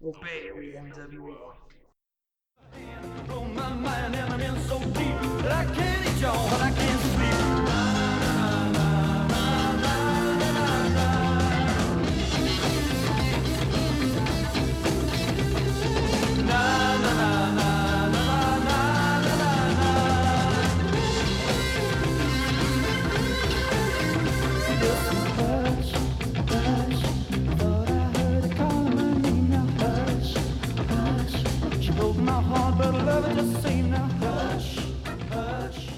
Obey NWO. Blow my mind and I'm in so deep that I can't eat y'all, but I can't sleep. Na na na na na na na na na. Hush, hush, thought I heard a call my name. Now hush, hush. She broke my heart, but I love her just the same. Now hush, hush.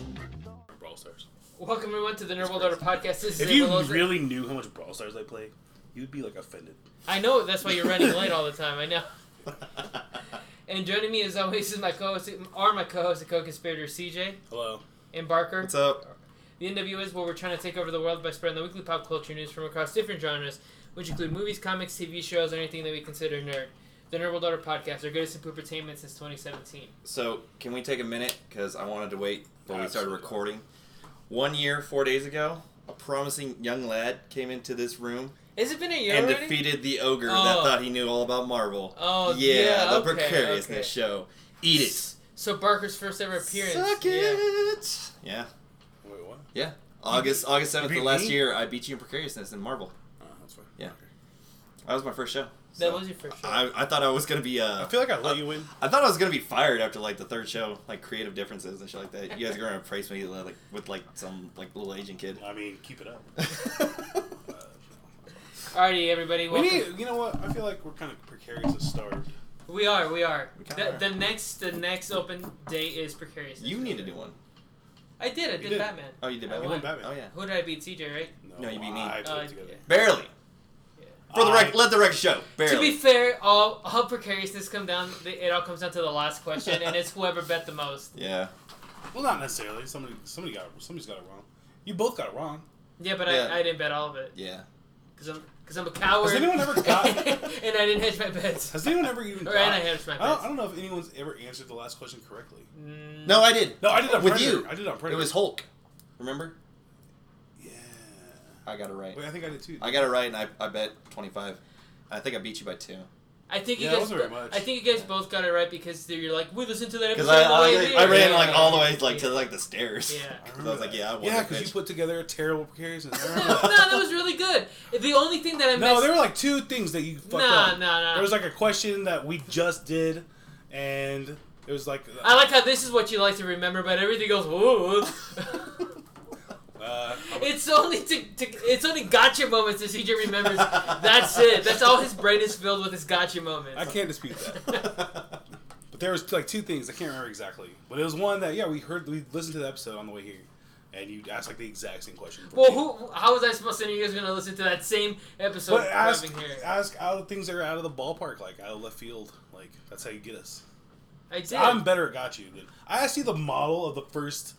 Brawl Stars. Welcome everyone to the Nerd World Order podcast. This is If you Loza. really knew how much Brawl Stars I play, you'd be like offended. I know that's why you're running late all the time. I know. And joining me as always is my co-host, the co-conspirator CJ Hello. and Barker. What's up? The NWO is where we're trying to take over the world by spreading the weekly pop culture news from across different genres, which include movies, comics, TV shows, or anything that we consider nerd. The Nerd World Order podcast, our greatest entertainment since 2017. So, can we take a minute? Because I wanted to wait before we started recording. 1 year, 4 days ago, a promising young lad came into this room Has it been a year and already? defeated the ogre that thought he knew all about Marvel. Oh, yeah, the okay, precariousness okay. show. Eat it. So Barker's first ever appearance. Suck Yeah. it. Yeah. Wait, what? Yeah. August 7th beat of last me? year, I beat you in precariousness in Marvel. Oh, that's fine. Yeah. Okay. That was my first show. That So, was your first show. I thought I was going to be... I feel like I let you win. I thought I was gonna be fired after like the third show, like creative differences and shit like that. You guys are gonna replace me like with like some like little Asian kid. I mean, keep it up. Alrighty, everybody. We Welcome. need, you know what? I feel like we're kind of precarious and starved. We are. kinda The next open day is precarious. You need to do one. I did. I You did did. Batman. Oh, you did I Batman. You won. won Batman. Oh yeah. Who did I beat? CJ, right? No, you beat me. I put it together. yeah. Barely. Yeah. For the record, let the record show. Barely. To be fair, all precariousness come down. It all comes down to the last question, and it's whoever bet the most. Yeah. Well, not necessarily. Somebody's got it wrong. You both got it wrong. Yeah, but Yeah. I didn't bet all of it Yeah. because I'm a coward. Has anyone ever got? and I didn't hedge my bets. Has anyone ever even? Or got, and I hedged my I bets. don't know if anyone's ever answered the last question correctly. No, I did. No, I did on With Predator. you. I did on It Predator. was Hulk. Remember? Yeah. I got it right. Wait, I think I did too. I got it right, and I bet 25. I think I beat you by 2. I think you Yeah, it guys. wasn't very much. I think you guys both got it right because you're like, we listened to that Because episode. on the way I there." ran Yeah. like all the way like to like the stairs. Yeah. Because I was like, yeah, I won. Yeah, that because you bitch. put together a terrible precariousness. I no, remember that. that was really good. The only thing that I missed. No, there were like two things that you fucked up. Nah. There was like a question that we just did, and it was like... I like how this is what you like to remember, but everything else, whoa. It's only gotcha moments that CJ remembers. That's it. That's all his brain is filled with is gotcha moments. I can't dispute that. But there was like two things. I can't remember exactly. But it was one that, we listened to the episode on the way here, and you asked like the exact same question. Well, how was I supposed to know you guys were going to listen to that same episode But ask here? out of things that are out of the ballpark, like out of left field. Like, that's how you get us. I did. I'm better at got you than... I asked you the model of the first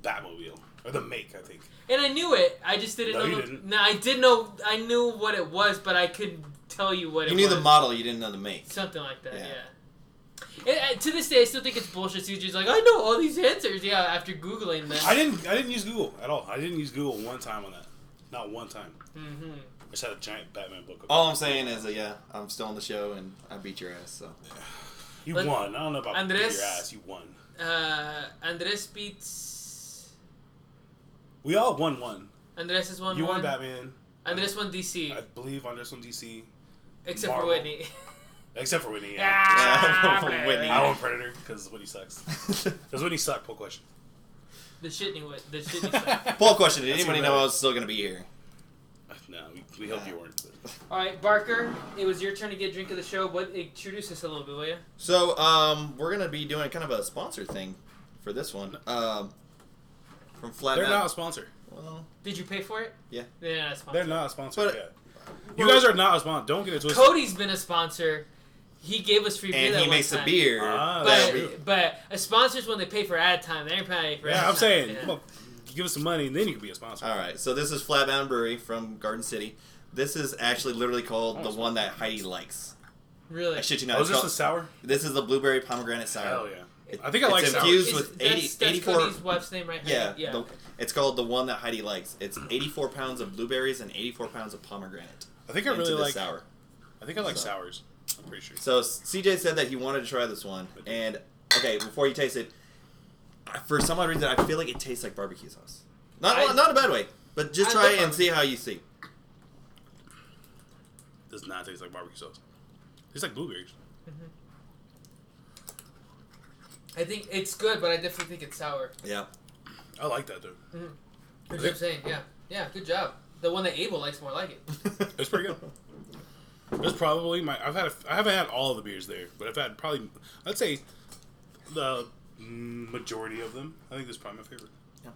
Batmobile. Or the make, I think. And I knew it. I just didn't No, know. you didn't. No, I did know. I knew what it was, but I couldn't tell you what You it knew was. the model, you didn't know the make. Something like that, Yeah. yeah. And, to this day, I still think it's bullshit. CJ's like, I know all these answers. Yeah, after Googling them. I didn't use Google at all. I didn't use Google one time on that. Not one time. Mm-hmm. I just had a giant Batman book. All I'm saying is that, yeah, I'm still on the show and I beat your ass, so. You But won. I don't know about Andres- your ass. You won. Andres beats. We all won one. Andres has won You one. won Batman. Andres won DC. I believe Andres won DC. Except Marvel. for Whitney. Except for Whitney. Ah, Yeah, Whitney. I won Predator because Whitney sucks. Because Whitney sucked. Poll question. The shitney stuff. Poll question, did That's anybody even know better. I was still going to be here? No, we hope you weren't. But. Alright, Barker, it was your turn to get drink of the show. Introduce us a little bit, will you? So, we're going to be doing kind of a sponsor thing for this one. From Flat They're Out. not a sponsor. Well, Did you pay for it? yeah. They're not a sponsor. They're not a sponsor But- yet. You guys are not a sponsor. Don't get it twisted. Cody's been a sponsor. He gave us free beer And that he one makes a time. beer. Ah, that that's we- true. But a sponsor's when they pay for ad time. They ain't paying for ad Yeah, time. I'm saying, Yeah. well, give us some money and then you can be a sponsor. All right, so this is Flatbound Brewery from Garden City. This is actually literally called the one that Heidi likes. Really? I shit you not. Oh, it's is this called- the sour? This is the blueberry pomegranate sour. Hell yeah. It- I think I like it's sour. infused Is- with that's, 80, that's 84. Cody's wife's name, right? Yeah, Yeah. it's called the one that Heidi likes. It's 84 pounds of blueberries and 84 pounds of pomegranate. I think I into really this like sour. I think I like So. sours. I'm pretty sure. So CJ said that he wanted to try this one, and okay, before you taste it, for some odd reason, I feel like it tastes like barbecue sauce. Not in a bad way, but just try it and see how you see. Does not taste like barbecue sauce. It tastes like blueberries. Mm-hmm. I think it's good, but I definitely think it's sour. Yeah. I like that though. Mm-hmm. That's what I'm saying. Yeah, good job. The one that Abel likes more like it. It's pretty good. It's probably I haven't had all of the beers there, but I've had probably, I'd say, the majority of them. I think this is probably my favorite. Yeah.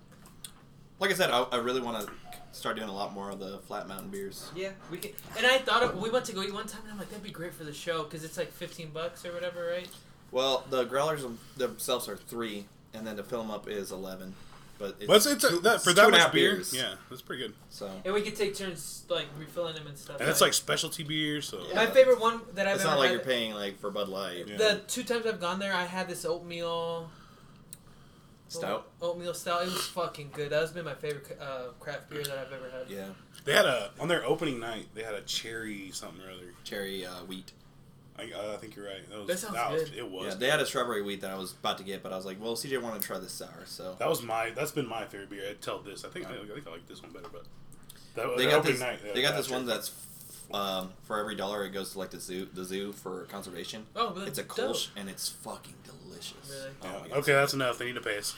Like I said, I really want to start doing a lot more of the Flat Mountain beers. Yeah, we can. And I thought we went to go eat one time, and I'm like, that'd be great for the show because it's like $15 or whatever, right? Well, the growlers themselves are $3, and then to fill them up is $11. But it's for that much beer. Beers. Yeah, that's pretty good. So. And we could take turns like refilling them and stuff. And it's like specialty beer. So Yeah. My favorite one that I've It's ever not like had, you're paying like for Bud Light. Yeah. The 2 times I've gone there, I had this oatmeal Stout. Oatmeal stout. It was fucking good. That has been my favorite craft beer that I've ever had. Yeah. they had on their opening night. They had a cherry something or other. Cherry wheat. I think you're right. That sounds good. It was. Yeah, they had a strawberry wheat that I was about to get, but I was like, well, CJ wanted to try this sour, so. That's been my favorite beer. Until this, I think I like this one better, but They got this one that's for every $1 it goes to like the zoo for conservation. Oh, really? It's a Kolsch and it's fucking delicious. Really? Oh my God. Okay, that's enough. They need to pay us.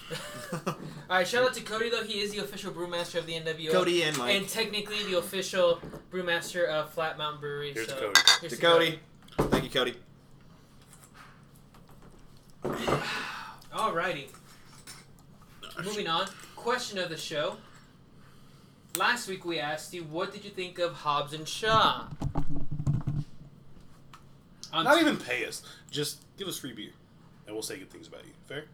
Alright, shout out to Cody though. He is the official brewmaster of the NWO. Cody and Mike. And technically the official brewmaster of Flat Mountain Brewery. Here's so to Cody. here's To Cody. Thank you, Cody. Alrighty. Moving on. Question of the show. Last week we asked you, what did you think of Hobbs and Shaw? Not even pay us. Just give us free beer, and we'll say good things about you. Fair?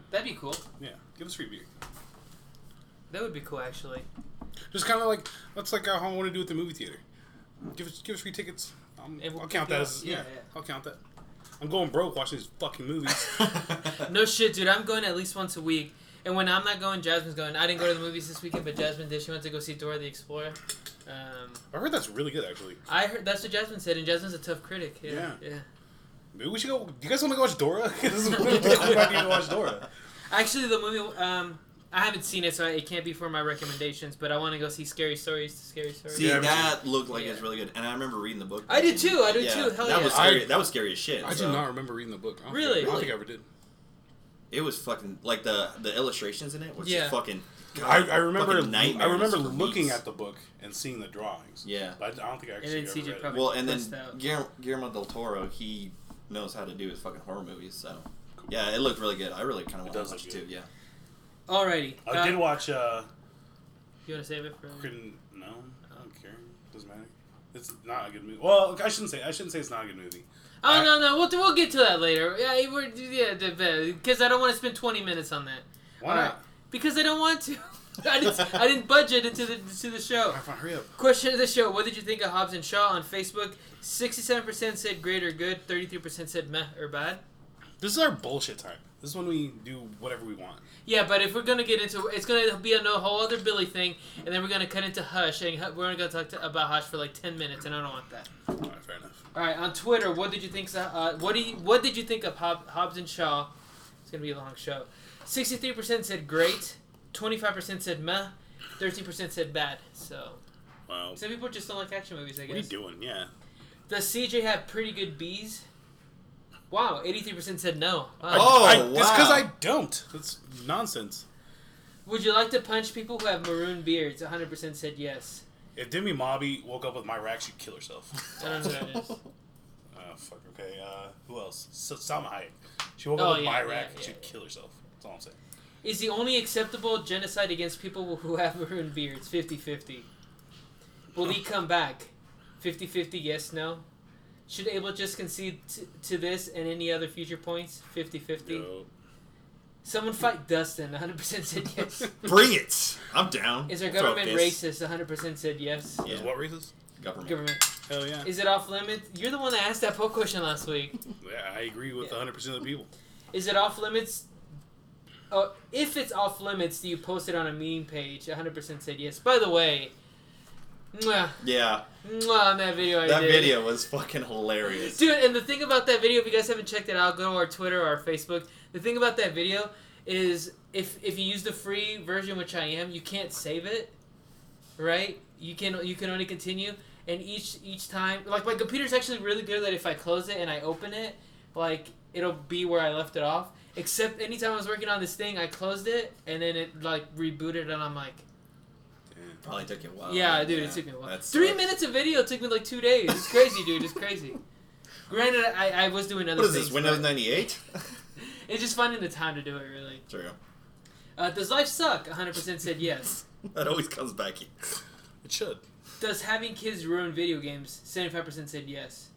That'd be cool. Yeah. Give us free beer. That would be cool, actually. Just kind of like that's like how I want to do at the movie theater. Give us free tickets. I'll count that as yeah. I'll count that. I'm going broke watching these fucking movies. No shit, dude. I'm going at least once a week. And when I'm not going, Jasmine's going. I didn't go to the movies this weekend, but Jasmine did. She went to go see Dora the Explorer. I heard that's really good, actually. I heard that's what Jasmine said, and Jasmine's a tough critic. Yeah. Maybe we should go. Do you guys want to go watch Dora? We might need to watch Dora. Actually, the movie, I haven't seen it, so it can't be for my recommendations. But I want to go see Scary Stories. See, that looked like it's really good, and I remember reading the book. I did too. Hell that yeah. was scary. That was scary as shit. I do not remember reading the book. Really? I don't think I ever did. It was fucking like the illustrations in it was just fucking. I remember. Fucking I remember nightmares for looking me. at the book and seeing the drawings. Yeah, but I don't think I actually And then CJ ever read probably- it. well, and Pressed then out. Guillermo del Toro, he knows how to do his fucking horror movies. So yeah, it looked really good. I really kind of want to does watch look it good. too. Yeah. Alrighty. I did watch. You want to save it for? No, I don't care. Doesn't matter. It's not a good movie. Well, I shouldn't say it's not a good movie. Oh no, we'll get to that later. Yeah, because I don't want to spend 20 minutes on that. Why not? Because I don't want to. I didn't budget into the show. Alright, fine, hurry up. Question of the show: what did you think of Hobbs and Shaw on Facebook? 67% said great or good. 33% said meh or bad. This is our bullshit time. This is when we do whatever we want. Yeah, but if we're gonna get into, it's gonna be a whole other Billy thing, and then we're gonna cut into Hush, and we're gonna talk about Hush for like 10 minutes, and I don't want that. Alright, fair enough. All right, on Twitter, what did you think? What did you think of Hobbs and Shaw? It's gonna be a long show. 63% said great, 25% said meh, 13% said bad. So, Wow. some people just don't like action movies, I guess. What are you doing? Yeah. Does CJ have pretty good B's? Wow, 83% said no. Wow. Oh, It's because wow. I don't. That's nonsense. Would you like to punch people who have maroon beards? 100% said yes. If Demi Mobby woke up with my rack, she'd kill herself. I don't know who that is. Oh, fuck. Okay. Who else? Salma Hayek. She woke up with my rack, yeah. she'd kill herself. That's all I'm saying. Is the only acceptable genocide against people who have maroon beards 50-50? Will he come back? 50-50 yes, no? Should Abel just concede to this and any other future points? 50-50? No. Someone fight Dustin. 100% said yes. Bring it. I'm down. Is our Throw government fists. racist? 100% said yes. Yeah. Is what racist? Government. Hell yeah. Is it off limits? You're the one that asked that poll question last week. Yeah, I agree with 100% of the people. Is it off limits? If it's off limits, do you post it on a meme page? 100% said yes. By the way, Mwah. Yeah. Mwah, on that video I That did. video was fucking hilarious. Dude, and the thing about that video, if you guys haven't checked it out, go to our Twitter or our Facebook. The thing about that video is if you use the free version, which I am, you can't save it, right? You can only continue, and each time, like, my computer's actually really good that if I close it and I open it, like, it'll be where I left it off. Except anytime I was working on this thing, I closed it, and then it, like, rebooted, and I'm like... Probably took you a while. Yeah, dude, it took me a while. That 3 sucks. minutes of video took me like 2 days. It's crazy, dude. It's crazy. Granted, I was doing other What is things. this, Windows but 98? It's just finding the time to do it, really. True. Does life suck? 100% said yes. That always comes back. It should. Does having kids ruin video games? 75% said yes.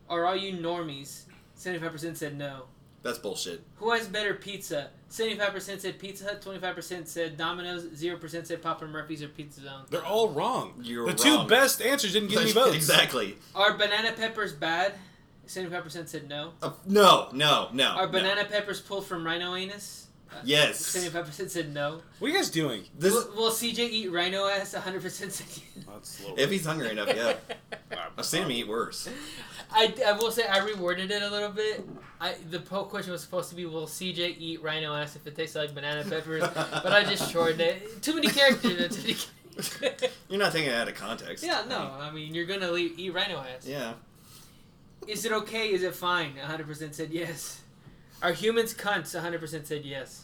Are all you normies? 75% said no. That's bullshit. Who has better pizza? 75% said Pizza Hut, 25% said Domino's, 0% said Papa Murphy's or Pizza Zone. They're all wrong. You're the wrong. two best answers didn't get any votes. Exactly. Are banana peppers bad? 75% said no. No. Are banana peppers pulled from rhino anus? Yes. 75% said no. What are you guys doing? Will CJ eat rhino ass? 100% said yes. That's a little If he's hungry enough, yeah. Alright, I've seen him eat worse. I will say I reworded it a little bit. The poll question was supposed to be, will CJ eat rhino ass if it tastes like banana peppers? But I just shortened it. Too many characters. You're not taking it out of context. Yeah, no. I mean, you're going to eat rhino ass. Yeah. Is it okay? Is it fine? 100% said yes. Are humans cunts? 100% said yes.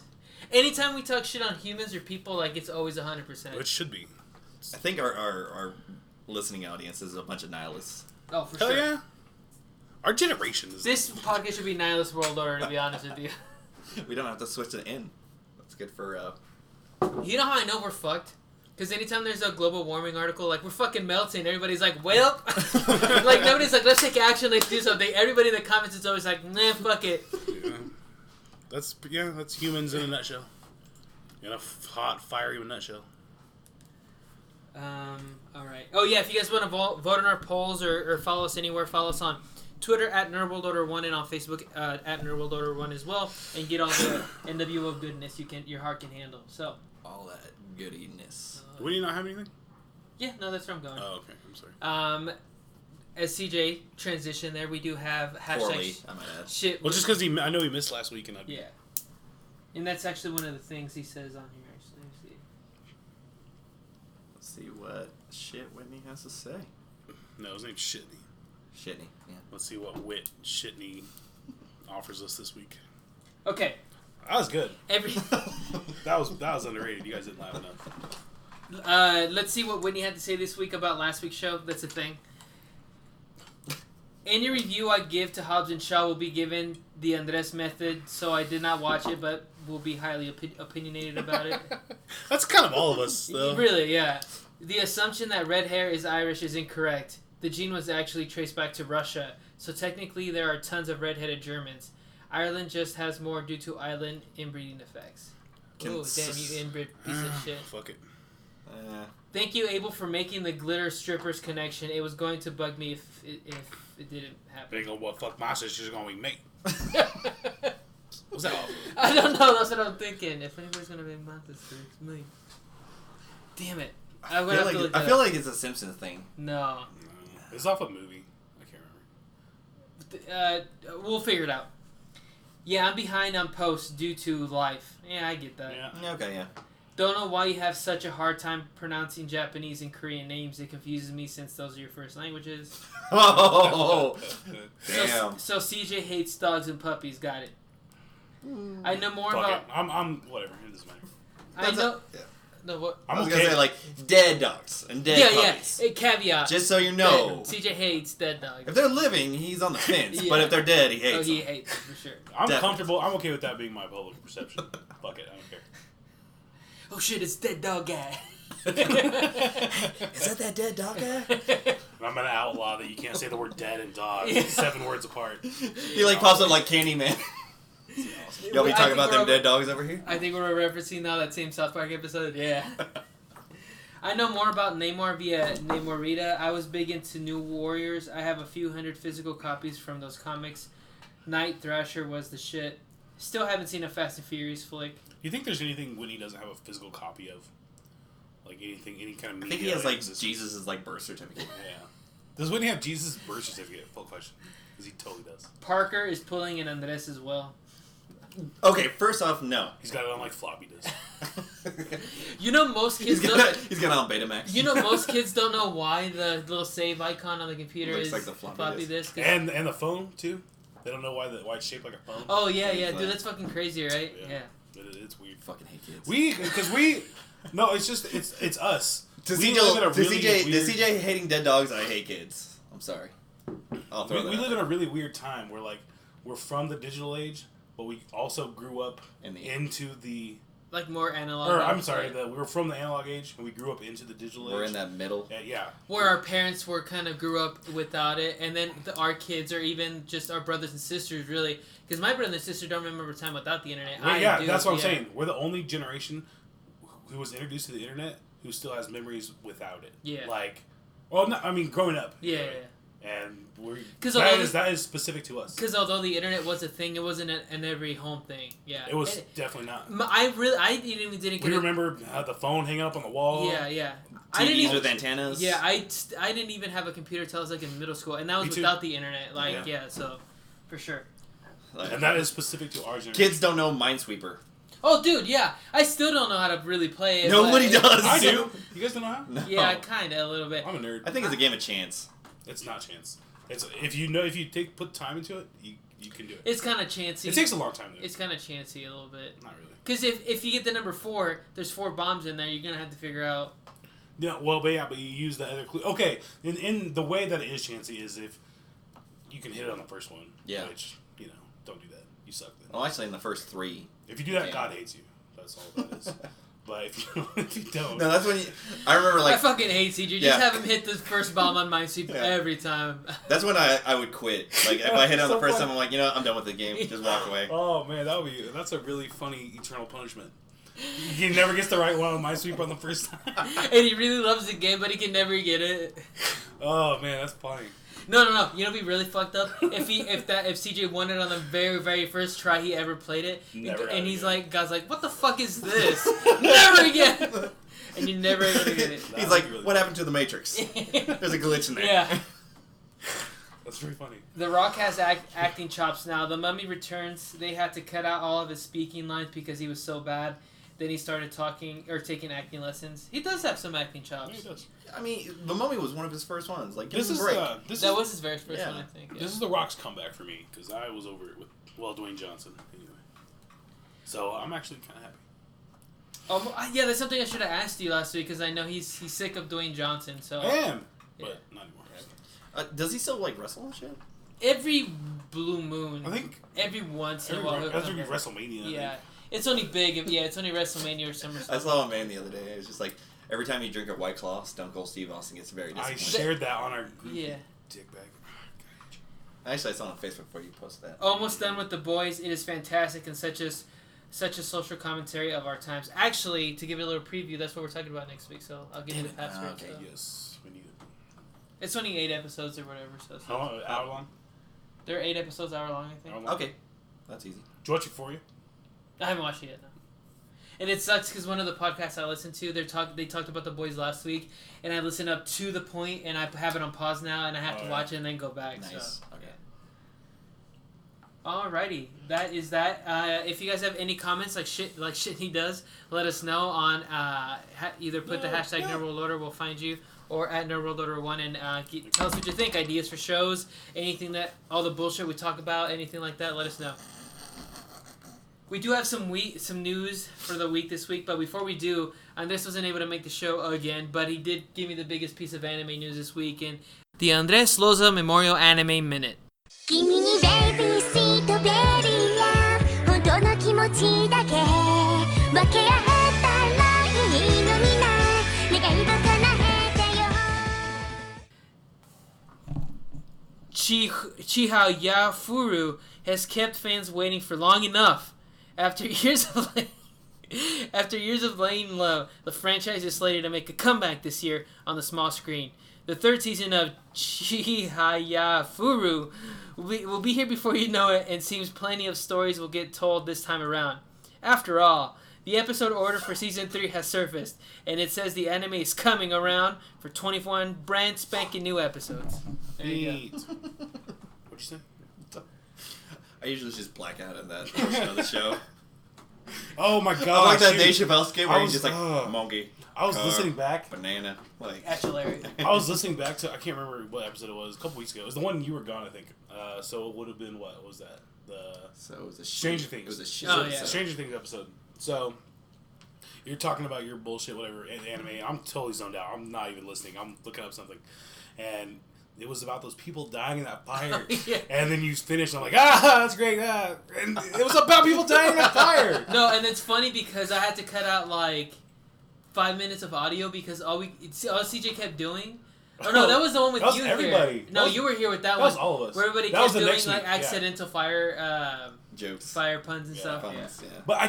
Anytime we talk shit on humans or people, like, it's always 100%. It should be. I think our listening audience is a bunch of nihilists. Oh, for Hell sure. yeah. Our generation is... This podcast should be Nihilistic World Order, to be honest with you. We don't have to switch it in. That's good for... You know how I know we're fucked? Because anytime there's a global warming article, like, we're fucking melting, everybody's like, well... like, nobody's like, let's take action, let's do something. Everybody in the comments is always like, nah, fuck it. Yeah. That's humans in a nutshell. In a hot, fiery nutshell. Alright. Oh, yeah, if you guys want to vote on our polls or follow us anywhere, follow us on Twitter at NerdWorldOrder1 and on Facebook at NerdWorldOrder1 as well, and get all the NWO goodness your heart can handle. So, all that goodiness. Do we not have anything? Yeah, no, that's where I'm going. Oh, okay. I'm sorry. As CJ transitioned there, we do have Poorly, hashtag I might add. shit. Well, just because I know he missed last week, and Yeah. And that's actually one of the things he says on here. So let me see. Let's see what shit Whitney has to say. No, his name's Shitney. Shitney, yeah. Let's see what wit Shitney offers us this week. Okay. That was good. Every. That was underrated. You guys didn't laugh enough. Let's see what Whitney had to say this week about last week's show. That's a thing. Any review I give to Hobbs and Shaw will be given the Andres method, so I did not watch it, but will be highly opinionated about it. That's kind of all of us, though. Really, yeah. The assumption that red hair is Irish is incorrect. The gene was actually traced back to Russia, so technically there are tons of red-headed Germans. Ireland just has more due to island inbreeding effects. Oh, damn you inbred piece of shit. Fuck it. Thank you, Abel, for making the glitter strippers connection. It was going to bug me if it didn't happen. Ain't gonna what fuck my sister's gonna be me. What's that? I don't know. That's what I'm thinking. If anybody's gonna make my sister, it's me. Damn it! I feel like it's a Simpsons thing. No. It's off a movie. I can't remember. We'll figure it out. Yeah, I'm behind on posts due to life. Yeah, I get that. Yeah. Okay, yeah. Don't know why you have such a hard time pronouncing Japanese and Korean names. It confuses me since those are your first languages. Oh, damn. So CJ hates dogs and puppies. Got it. I know more Fuck about. it. I'm whatever. It doesn't matter. I know. Yeah. No, what? I was okay. gonna say like dead dogs and dead puppies. Yeah. Caveat. Just so you know. CJ hates dead dogs. If they're living, he's on the fence. Yeah. But if they're dead, he hates Oh, he them. hates them for sure. I'm Definitely. comfortable. I'm okay with that being my public perception. Fuck it. I don't care. Oh shit! It's dead dog guy. Is that dead dog guy? I'm gonna outlaw that you can't say the word dead and dog. Yeah. 7 words apart. He like pops up like Candyman. Y'all be I talking think about we're them dead dogs over here? I think we're referencing now that same South Park episode. Yeah. I know more about Namor via Namorita. I was big into New Warriors. I have a few hundred physical copies from those comics. Night Thrasher was the shit. Still haven't seen a Fast and Furious flick. You think there's anything Whitney doesn't have a physical copy of? like anything, any kind of I media. think he has that like exists. Jesus' like birth certificate. Yeah. Does Whitney have Jesus' birth certificate? Full question. Because he totally does. Parker is pulling an Andres as well. Okay, first off, no. He's got it on like floppy disk. You know, most kids He's got it on Betamax. You know, most kids don't know why the little save icon on the computer Looks is like the floppy disk. And the phone too. They don't know why it's shaped like a phone. Oh yeah, dude, that's fucking crazy, right? Yeah. It's weird. Fucking hate kids. No, it's just it's us. To We CJ, live in a really weird- CJ hating dead dogs, I hate kids. I'm sorry. I'll throw that We out live in there. a really weird time where like we're from the digital age, but we also grew up into the. Like more analog. Or I'm sorry, we were from the analog age and we grew up into the digital age. We're in that middle. Yeah. Where our parents were kind of grew up without it, and then our kids, or even just our brothers and sisters, really, because my brother and sister don't remember time without the internet. Well, yeah, that's what I'm saying. We're the only generation who was introduced to the internet who still has memories without it. Yeah. Like, well, no, I mean, growing up. Yeah. And that is specific to us. Because although the internet was a thing, it wasn't an every home thing. Yeah, it was definitely not. I didn't get We remember the phone hanging up on the wall. Yeah. TVs with antennas. Yeah, I didn't even have a computer until I was like in middle school, and that was without the internet. Like, so for sure. And that is specific to our generation. Kids don't know Minesweeper. Oh, dude, yeah. I still don't know how to really play it. Nobody does. I do. You guys don't know how? No. Yeah, kind of a little bit. I'm a nerd. I think it's a game of chance. It's not chance. It's if you put time into it, you can do it. It's kind of chancy. It takes a long time. It's kind of chancy a little bit. Not really. Because if you get the number 4, there's 4 bombs in there. You're gonna have to figure out. Yeah, well, but you use the other clue. Okay, in the way that it is chancy is if you can hit it on the first one. Yeah. Which don't do that. You suck then. Well, actually, in the first 3. If you do that, God hates you. That's all that is. But if you don't. No, that's when I remember like. I fucking hate CJ. Just have him hit the first bomb on Minesweeper every time. That's when I would quit. Like if I hit it on the first time, I'm like, I'm done with the game. Just walk away. Oh man, that's a really funny eternal punishment. He never gets the right one on Minesweeper on the first time. And he really loves the game, but he can never get it. Oh man, that's funny. No. You know, what'd be really fucked up if CJ won it on the very, very first try he ever played it, and he's like, God's like, what the fuck is this? Never again. And you're never able to get it. He's like, what happened to the Matrix? There's a glitch in there. Yeah. That's very funny. The Rock has acting chops now. The Mummy returns. They had to cut out all of his speaking lines because he was so bad. Then he started taking acting lessons. He does have some acting chops. Yeah, he does. I mean, The Mummy was one of his first ones. Like, This give is him a break. That was his very first one, I think. Yeah. This is The Rock's comeback for me because I was over it with Dwayne Johnson anyway. So I'm actually kind of happy. Yeah, that's something I should have asked you last week because I know he's sick of Dwayne Johnson. So I am, but not anymore. Does he still like wrestle and shit? Every blue moon, I think every once in a while. every WrestleMania. Yeah, it's only big. It's only WrestleMania or SummerSlam. I saw a man the other day. It was just like every time you drink a White Claw, Stone Cold Steve Austin gets very I disappointed. shared that on our group. Yeah. Dickbag. Actually, I saw it on Facebook before you posted that. Almost done with The Boys. It is fantastic and such a social commentary of our times. Actually, to give it a little preview, that's what we're talking about next week. So I'll give you the password. Okay. So. Yes, we need it. It's only 8 episodes or whatever. So How long? Hour long? They're 8 episodes, hour long, I think. Hour long? Okay, that's easy. Did you watch it for you? I haven't watched it yet. No. And it sucks because one of the podcasts I listened to, they talked about The Boys last week, and I listened up to the point, and I have it on pause now, and I have to watch it and then go back. Nice. So. Okay. Alrighty, that is that. If you guys have any comments like shit he does, let us know on either put the hashtag No World Order, we'll find you, or at No World Order 1, and tell us what you think. Ideas for shows, anything all the bullshit we talk about, anything like that. Let us know. We do have some news for the week this week, but before we do, Andres wasn't able to make the show again, but he did give me the biggest piece of anime news this week, and the Andres Loza Memorial Anime Minute. 君にベイビーシートベリーや本当の気持ちだけ分け合ったらいいのにな願いが叶えてよ Chihaya Furu has kept fans waiting for long enough. After years of laying low, the franchise is slated to make a comeback this year on the small screen. The 3rd season of Chihaya Furu will be here before you know it, and seems plenty of stories will get told this time around. After all, The episode order for season 3 has surfaced, and it says the anime is coming around for 21 brand spanking new episodes. There you Neat. What'd you say? I usually just black out at that portion of the show. Oh my god! I like that dude. Dave Chappelle skit where I he's was- just like, monkey, I was car, listening back. banana, like. go. Actually, I was listening back to. I can't remember what episode it was. A couple weeks ago. It was the one you were gone, I think. So it would have been what was that? So it was a Stranger shit. Things. It was a shit. Oh, yeah. episode. Stranger Things episode. So you're talking about your bullshit, whatever, in anime. I'm totally zoned out. I'm not even listening. I'm looking up something, and it was about those people dying in that fire. Yeah. And then you finish, and I'm like, that's great. And it was about people dying in that fire. no, and it's funny because I had to cut out like 5 minutes of audio because all CJ kept doing. Oh no, that was the one with That was you everybody. here. No, you were here with that That one. was all of us. Where everybody That was kept the doing next like week, yeah. accidental fire Jokes. fire puns and stuff. Puns, yeah. But I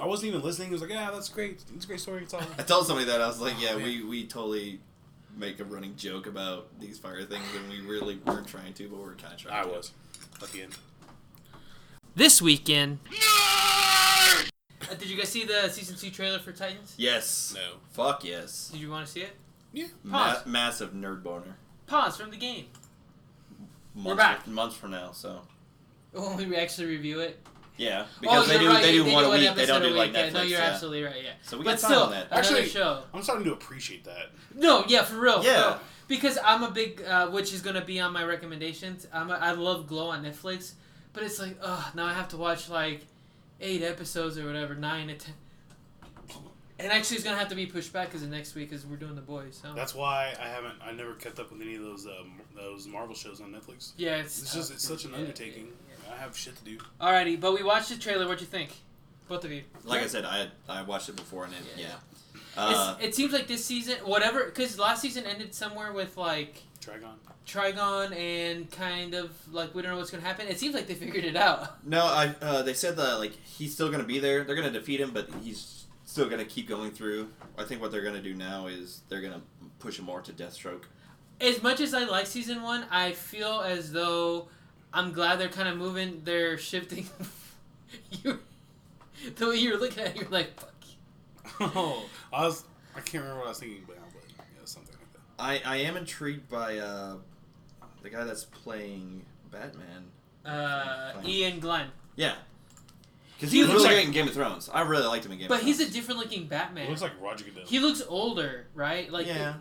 wasn't even listening. It was like, that's great. It's a great story. It's all. I told somebody that I was like, we totally make a running joke about these fire things, and we really weren't trying to, but we were kind of trying. I to. was at the end. This weekend. Did you guys see the season 2 trailer for Titans? Yes. No. Fuck yes. Did you want to see it? Yeah. Pause. Massive nerd boner. Pause from the game. Months, back. Months from now, so. When we actually review it. Yeah, because they do right. they do one a one week. They episode don't do a like week. Netflix. Yeah, no, you're yeah. absolutely right. Yeah. So we but got time still, on that. another Actually, show. I'm starting to appreciate that. No, yeah, for real. Yeah. for real. Because I'm a big, which is gonna be on my recommendations. I love Glow on Netflix, but it's like, now I have to watch like 8 episodes or whatever, 9 to 10. And actually, it's gonna have to be pushed back because of next week, because we're doing The Boys. So. That's why I never kept up with any of those Marvel shows on Netflix. Yeah, It's such an undertaking. yeah. I have shit to do. Alrighty, but we watched the trailer. What'd you think? Both of you. Like I said, I watched it before and Yeah. it It seems like this season, whatever, because last season ended somewhere with like Trigon and kind of like we don't know what's gonna happen. It seems like they figured it out. No, they said that like he's still gonna be there. They're gonna defeat him, but he's still gonna keep going through. I think what they're gonna do now is they're gonna push him more to Deathstroke. As much as I like season 1, I feel as though I'm glad they're kind of moving. They're shifting. The way you were looking at it, you're like, fuck you. Oh, I can't remember what I was thinking about, but yeah, something like that. I am intrigued by the guy that's playing Batman. Ian Glenn. Yeah. Because He he was looks really like- great in Game of Thrones. I really liked him in Game of But Thrones. he's a different looking Batman. It looks like Roger Goodell. He looks older, right? Like, yeah.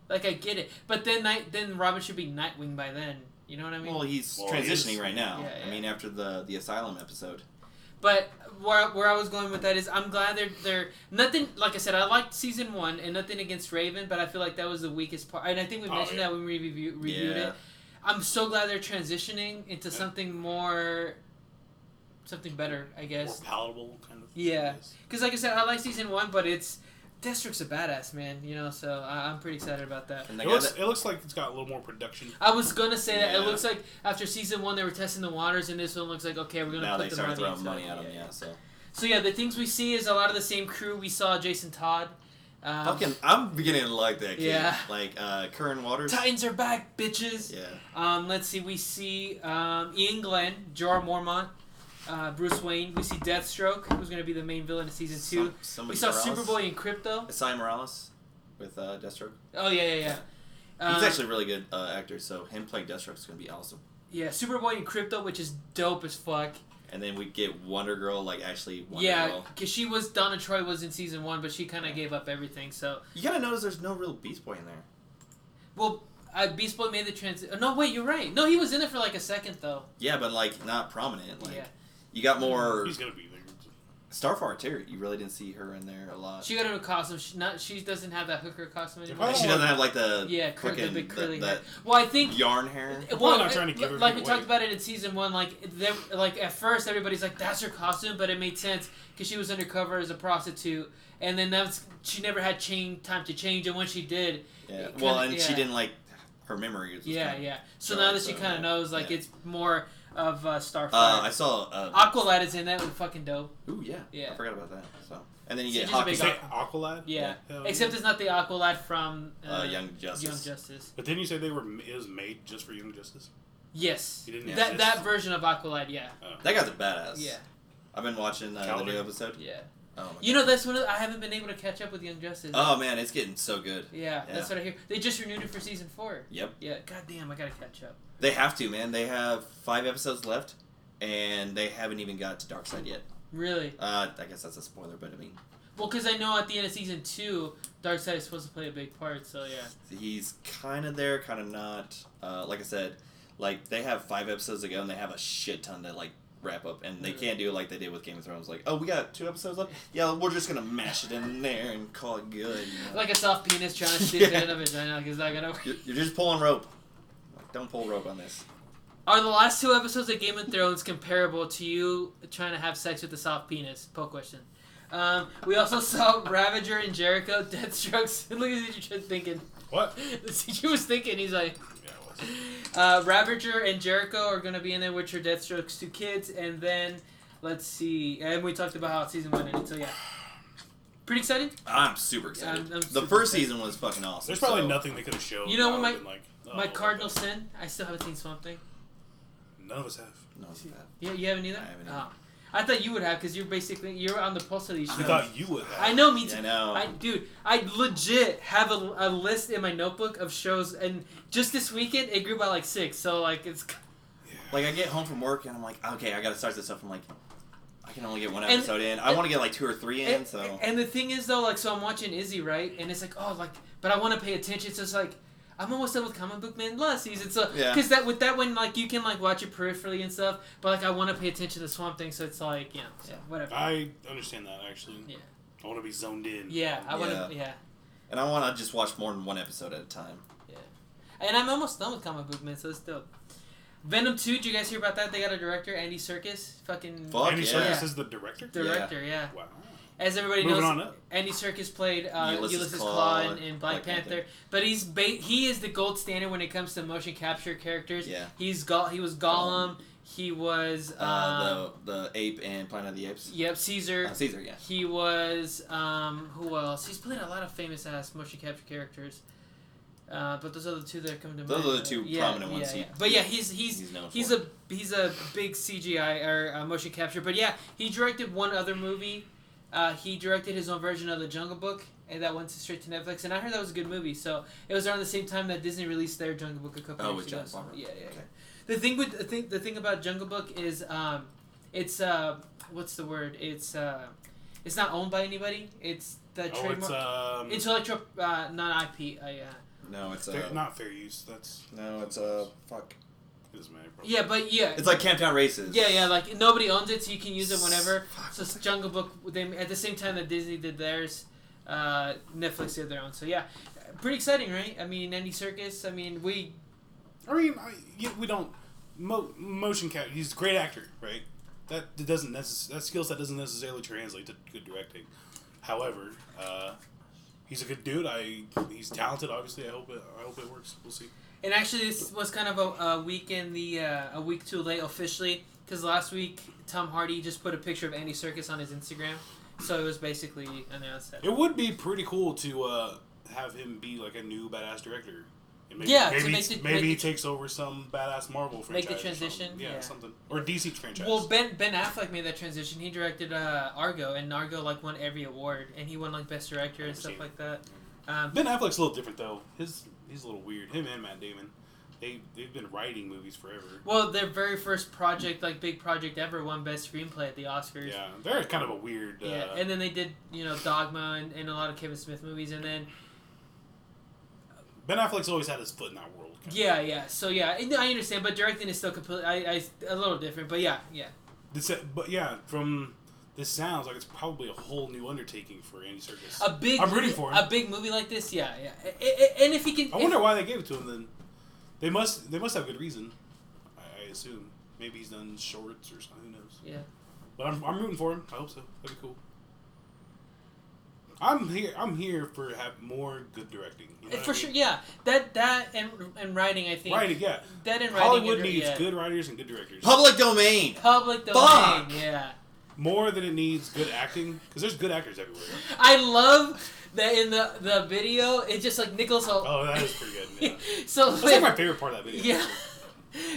like I get it. But then Robin should be Nightwing by then. You know what I mean? Well, he's Well, transitioning he is. right now. Yeah, I mean, after the Asylum episode. But where I was going with that is I'm glad they're nothing. Like I said, I liked season 1 and nothing against Raven, but I feel like that was the weakest part. And I think we mentioned that when we reviewed Yeah. it. I'm so glad they're transitioning into something better, I guess. More palatable, kind of. Yeah, because like I said, I like season 1, but Deathstroke's a badass, man. You know, so I'm pretty excited about that. And It looks like it's got a little more production. I was gonna say that it Yeah. looks like after season 1 they were testing the waters, and this one looks like okay, we're gonna now put they the start money throwing into money it. at him, yeah, so. So yeah, the things we see is a lot of the same crew. We saw Jason Todd. I'm beginning to like that kid. Yeah. Like, Curran Waters. Titans are back, bitches. Yeah. Let's see. We see Ian Glenn, Jorah Mormont, Bruce Wayne. We see Deathstroke, who's going to be the main villain of season 2. We saw Superboy and Crypto. Asai Morales with Deathstroke. Oh yeah. He's actually a really good actor, so him playing Deathstroke is going to be awesome. Yeah, Superboy and Crypto, which is dope as fuck. And then we get Wonder Girl, like actually Wonder Yeah, Girl. because Donna Troy was in season 1, but she kind of gave up everything. So You gotta notice there's no real Beast Boy in there. well, Beast Boy made the transition. No, wait, you're right. No, he was in it for like a second though. Yeah, but like not prominent. Like Yeah. you got more He's gonna be there. Starfire too. You really didn't see her in there a lot. She got a new costume. She doesn't have that hooker costume anymore. Like, she doesn't have like the the fucking big curly that hair. Well, I think yarn hair. Well, not trying to give like everything we away. talked about it in season 1, like at first everybody's like that's her costume, but it made sense because she was undercover as a prostitute, and then she never had time to change, and when she did, Yeah. it Well, kinda- and she didn't like her memory. Was Yeah, kinda yeah. So jarred, now that she kind of yeah. knows, like Yeah. it's more of Starfire. I saw. Aqualad is in that, with fucking dope. Ooh yeah. Yeah. I forgot about that. So and then you So get just a Hockey. big Say Aqualad? Yeah, Hell except yeah. it's not the Aqualad from Young Justice. Young Justice. But then you said it was made just for Young Justice? Yes, You didn't that version of Aqualad. Yeah, That guy's a badass. yeah, I've been watching the Caliban? new episode. yeah. Oh my You God. know, that's I haven't been able to catch up with Young Justice. Oh man, it's getting so good. Yeah, that's what I hear. They just renewed it for season 4. Yep. Yeah, goddamn, I gotta catch up. They have to, man. They have 5 episodes left, and they haven't even got to Darkseid yet. Really? I guess that's a spoiler, but I mean, Well, because I know at the end of season 2, Darkseid is supposed to play a big part, so yeah. he's kind of there, kind of not. Like I said, like they have 5 episodes to go, and they have a shit ton to like wrap up, and they can't do it like they did with Game of Thrones. Like, oh, we got 2 episodes left. Yeah, we're just gonna mash it in there and call it good. You know? Like a soft penis trying to stick it in a vagina, because not gonna. You're just pulling rope. Like, don't pull rope on this. Are the last 2 episodes of Game of Thrones comparable to you trying to have sex with a soft penis? Poll question. We also saw Ravager and Jericho, Deathstrokes. Look at you thinking. What? He was thinking, he's like... Yeah, it was. Ravager and Jericho are going to be in there, which are Deathstroke's 2 kids. And then, let's see. And we talked about how season 1 ended, so yeah. Pretty excited? I'm super excited. I'm the super first excited. season was fucking awesome. There's probably so- nothing they could have shown. You know that what would've been like, My oh, cardinal okay. sin? I still haven't seen Swamp Thing. None of us have. No, it's bad. Yeah, you haven't either? I haven't Oh. I thought you would have, because you're on the pulse of these shows. I thought you would have. I know, me too. I know. Dude, I legit have a list in my notebook of shows, and just this weekend, it grew by like 6, so like, it's... Like, I get home from work, and I'm like, okay, I gotta start this stuff. I'm like, I can only get 1 And- episode in. I want to get like 2 or 3 in, And, so... and the thing is, though, like, so I'm watching Izzy, right? And it's like, oh, like, but I want to pay attention, so it's like, I'm almost done with Comic Book Man last season, so... Yeah. Because with that one, like, you can, like, watch it peripherally and stuff, but, like, I want to pay attention to Swamp Thing, so it's like, yeah, whatever. I understand that, actually. Yeah. I want to be zoned in. Yeah, I want to, Yeah. yeah. And I want to just watch more than 1 episode at a time. Yeah. And I'm almost done with Comic Book Man, so it's dope. Venom 2, did you guys hear about that? They got a director, Andy Serkis. Fucking... Fuck Andy yeah. Serkis is the director? Director, yeah. Wow. As everybody Moving knows, on up. Andy Serkis played Ulysses Ulysses Claw Claw in Black Black Panther. Panther. But he is the gold standard when it comes to motion capture characters. Yeah. He was Gollum. He was The ape and Planet of the Apes. yep, Caesar. Caesar, yeah. He was who else? He's played a lot of famous ass motion capture characters. But those are the 2 that come to mind. Those are the 2 prominent ones. Yeah. But yeah, he's known he's for. a big CGI or motion capture. But yeah, he directed one other movie. He directed his own version of The Jungle Book, and that went straight to Netflix. And I heard that was a good movie. So it was around the same time that Disney released their Jungle Book a couple years with ago. John So, Barbara. yeah. Okay. The thing about Jungle Book is it's what's the word? It's not owned by anybody. It's the trademark. It's Intellectual, not IP. No, it's not fair use. That's No, it's fuck. it doesn't matter. Probably. Yeah, but yeah. It's like Camptown Races. Yeah, like nobody owns it, so you can use it whenever. So it's Jungle Book, they at the same time that Disney did theirs, Netflix did their own. So yeah, pretty exciting, right? I mean, Andy Serkis. I mean, we don't motion capture. He's a great actor, right? That skill set doesn't necessarily translate to good directing. However, he's a good dude. He's talented. Obviously, I hope it works. We'll see. And actually, this was kind of a week a week too late officially, because last week Tom Hardy just put a picture of Andy Serkis on his Instagram, so it was basically announced that. It would be pretty cool to have him be like a new badass director. And maybe, Yeah, to maybe, make the- maybe make he the- takes over some badass Marvel franchise. Make the or something. transition, Yeah, yeah. something. Or DC franchise. Well, Ben Affleck made that transition. He directed Argo, and Argo like won every award, and he won like Best Director and stuff seen like that. Ben Affleck's a little different though. He's a little weird. Him and Matt Damon, they've been writing movies forever. Well, their very first project, like big project ever, won Best Screenplay at the Oscars. Yeah, they're kind of a weird. Yeah, and then they did Dogma and a lot of Kevin Smith movies, and then Ben Affleck's always had his foot in that world. yeah. So yeah, I understand, but directing is still completely a little different. But yeah. But yeah, from this sounds like it's probably a whole new undertaking for Andy Serkis. I'm rooting for him. A big movie like this, yeah. And if he can, I wonder why they gave it to him then. They must have good reason. I assume maybe he's done shorts or something. Who knows? Yeah. But I'm rooting for him. I hope so. That'd be cool. I'm here for have more good directing. You know For what I sure, mean? yeah. That and writing, I think. Writing, yeah. That and writing. Hollywood and, needs yeah. good writers and good directors. Public domain. Public domain. Fuck! Yeah. More than it needs good acting, because there's good actors everywhere. I love that in the video. It's just like Nicholas Hoult. Oh, that is pretty good. Yeah. So That's like my favorite part of that video. Yeah.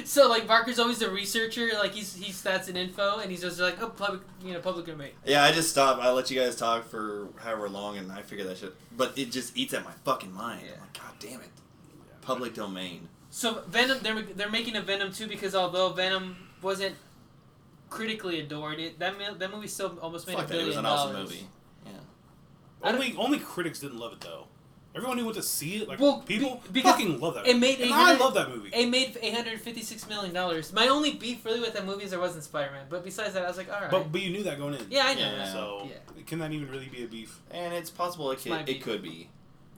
So like Barker's always the researcher, like he stats and info, and he's just like, oh, public domain. Yeah, I just stopped. I let you guys talk for however long, and I figured that shit. But it just eats at my fucking mind. Yeah. I'm like, God damn it. Public domain. So Venom, they're making a Venom 2 because although Venom wasn't critically adored, that movie still almost made $1 billion. It was an awesome movie. Yeah. Only critics didn't love it though. Everyone who went to see it, like people because fucking love that movie. It made and I love that movie. It made $856 million. My only beef really with that movie is there wasn't Spider-Man. But besides that, I was like, all right. But you knew that going in. Yeah, I know. Yeah. That. So can that even really be a beef? And it's possible it could be.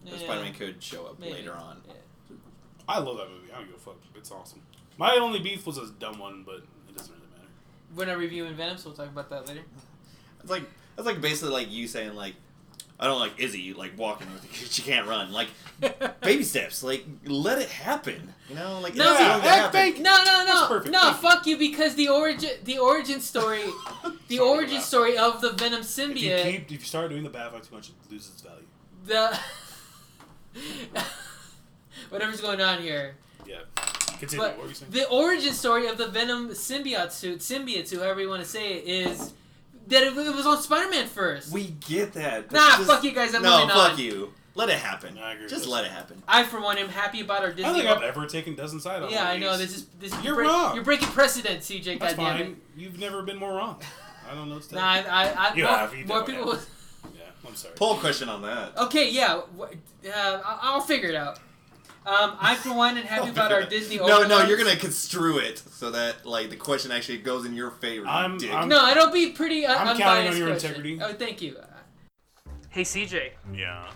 Yeah. Spider-Man could show up later on. Yeah. I love that movie. I don't give a fuck. It's awesome. My only beef was a dumb one, but it doesn't really matter. We're not reviewing Venom, so we'll talk about that later. That's like basically like you saying like, I don't like Izzy like walking because she can't run. Like baby steps. Like let it happen. You know, like No, it's going to happen. No, perfect. no, fuck you, because the origin story, story of the Venom symbiote. If you start doing the bad fight too much, it loses its value. Whatever's going on here. Yeah. Continue. But What were you saying? the origin story of the Venom symbiote suit, however you want to say it, is that it was on Spider-Man first. We get that. Fuck you guys. I'm moving on. Fuck you. Let it happen. I agree with Just this. let it happen. I, for one, am happy about our Disney. I don't think I've ever taken Doesn't Side on. Yeah, I know. these. This You're wrong. You're breaking precedent, CJ. That's Goddamn it. fine. You've never been more wrong. I don't know what to tell Nah, you. I You have, you more definitely people. have. Yeah, I'm sorry. Poll question on that. Okay, yeah. I'll figure it out. I, for one, am happy about our Disney. No, overlords. you're gonna construe it so that like the question actually goes in your favor. Dick. No, it'll be pretty I'm unbiased counting on your question. integrity. Oh, thank you. Hey, CJ. Yeah,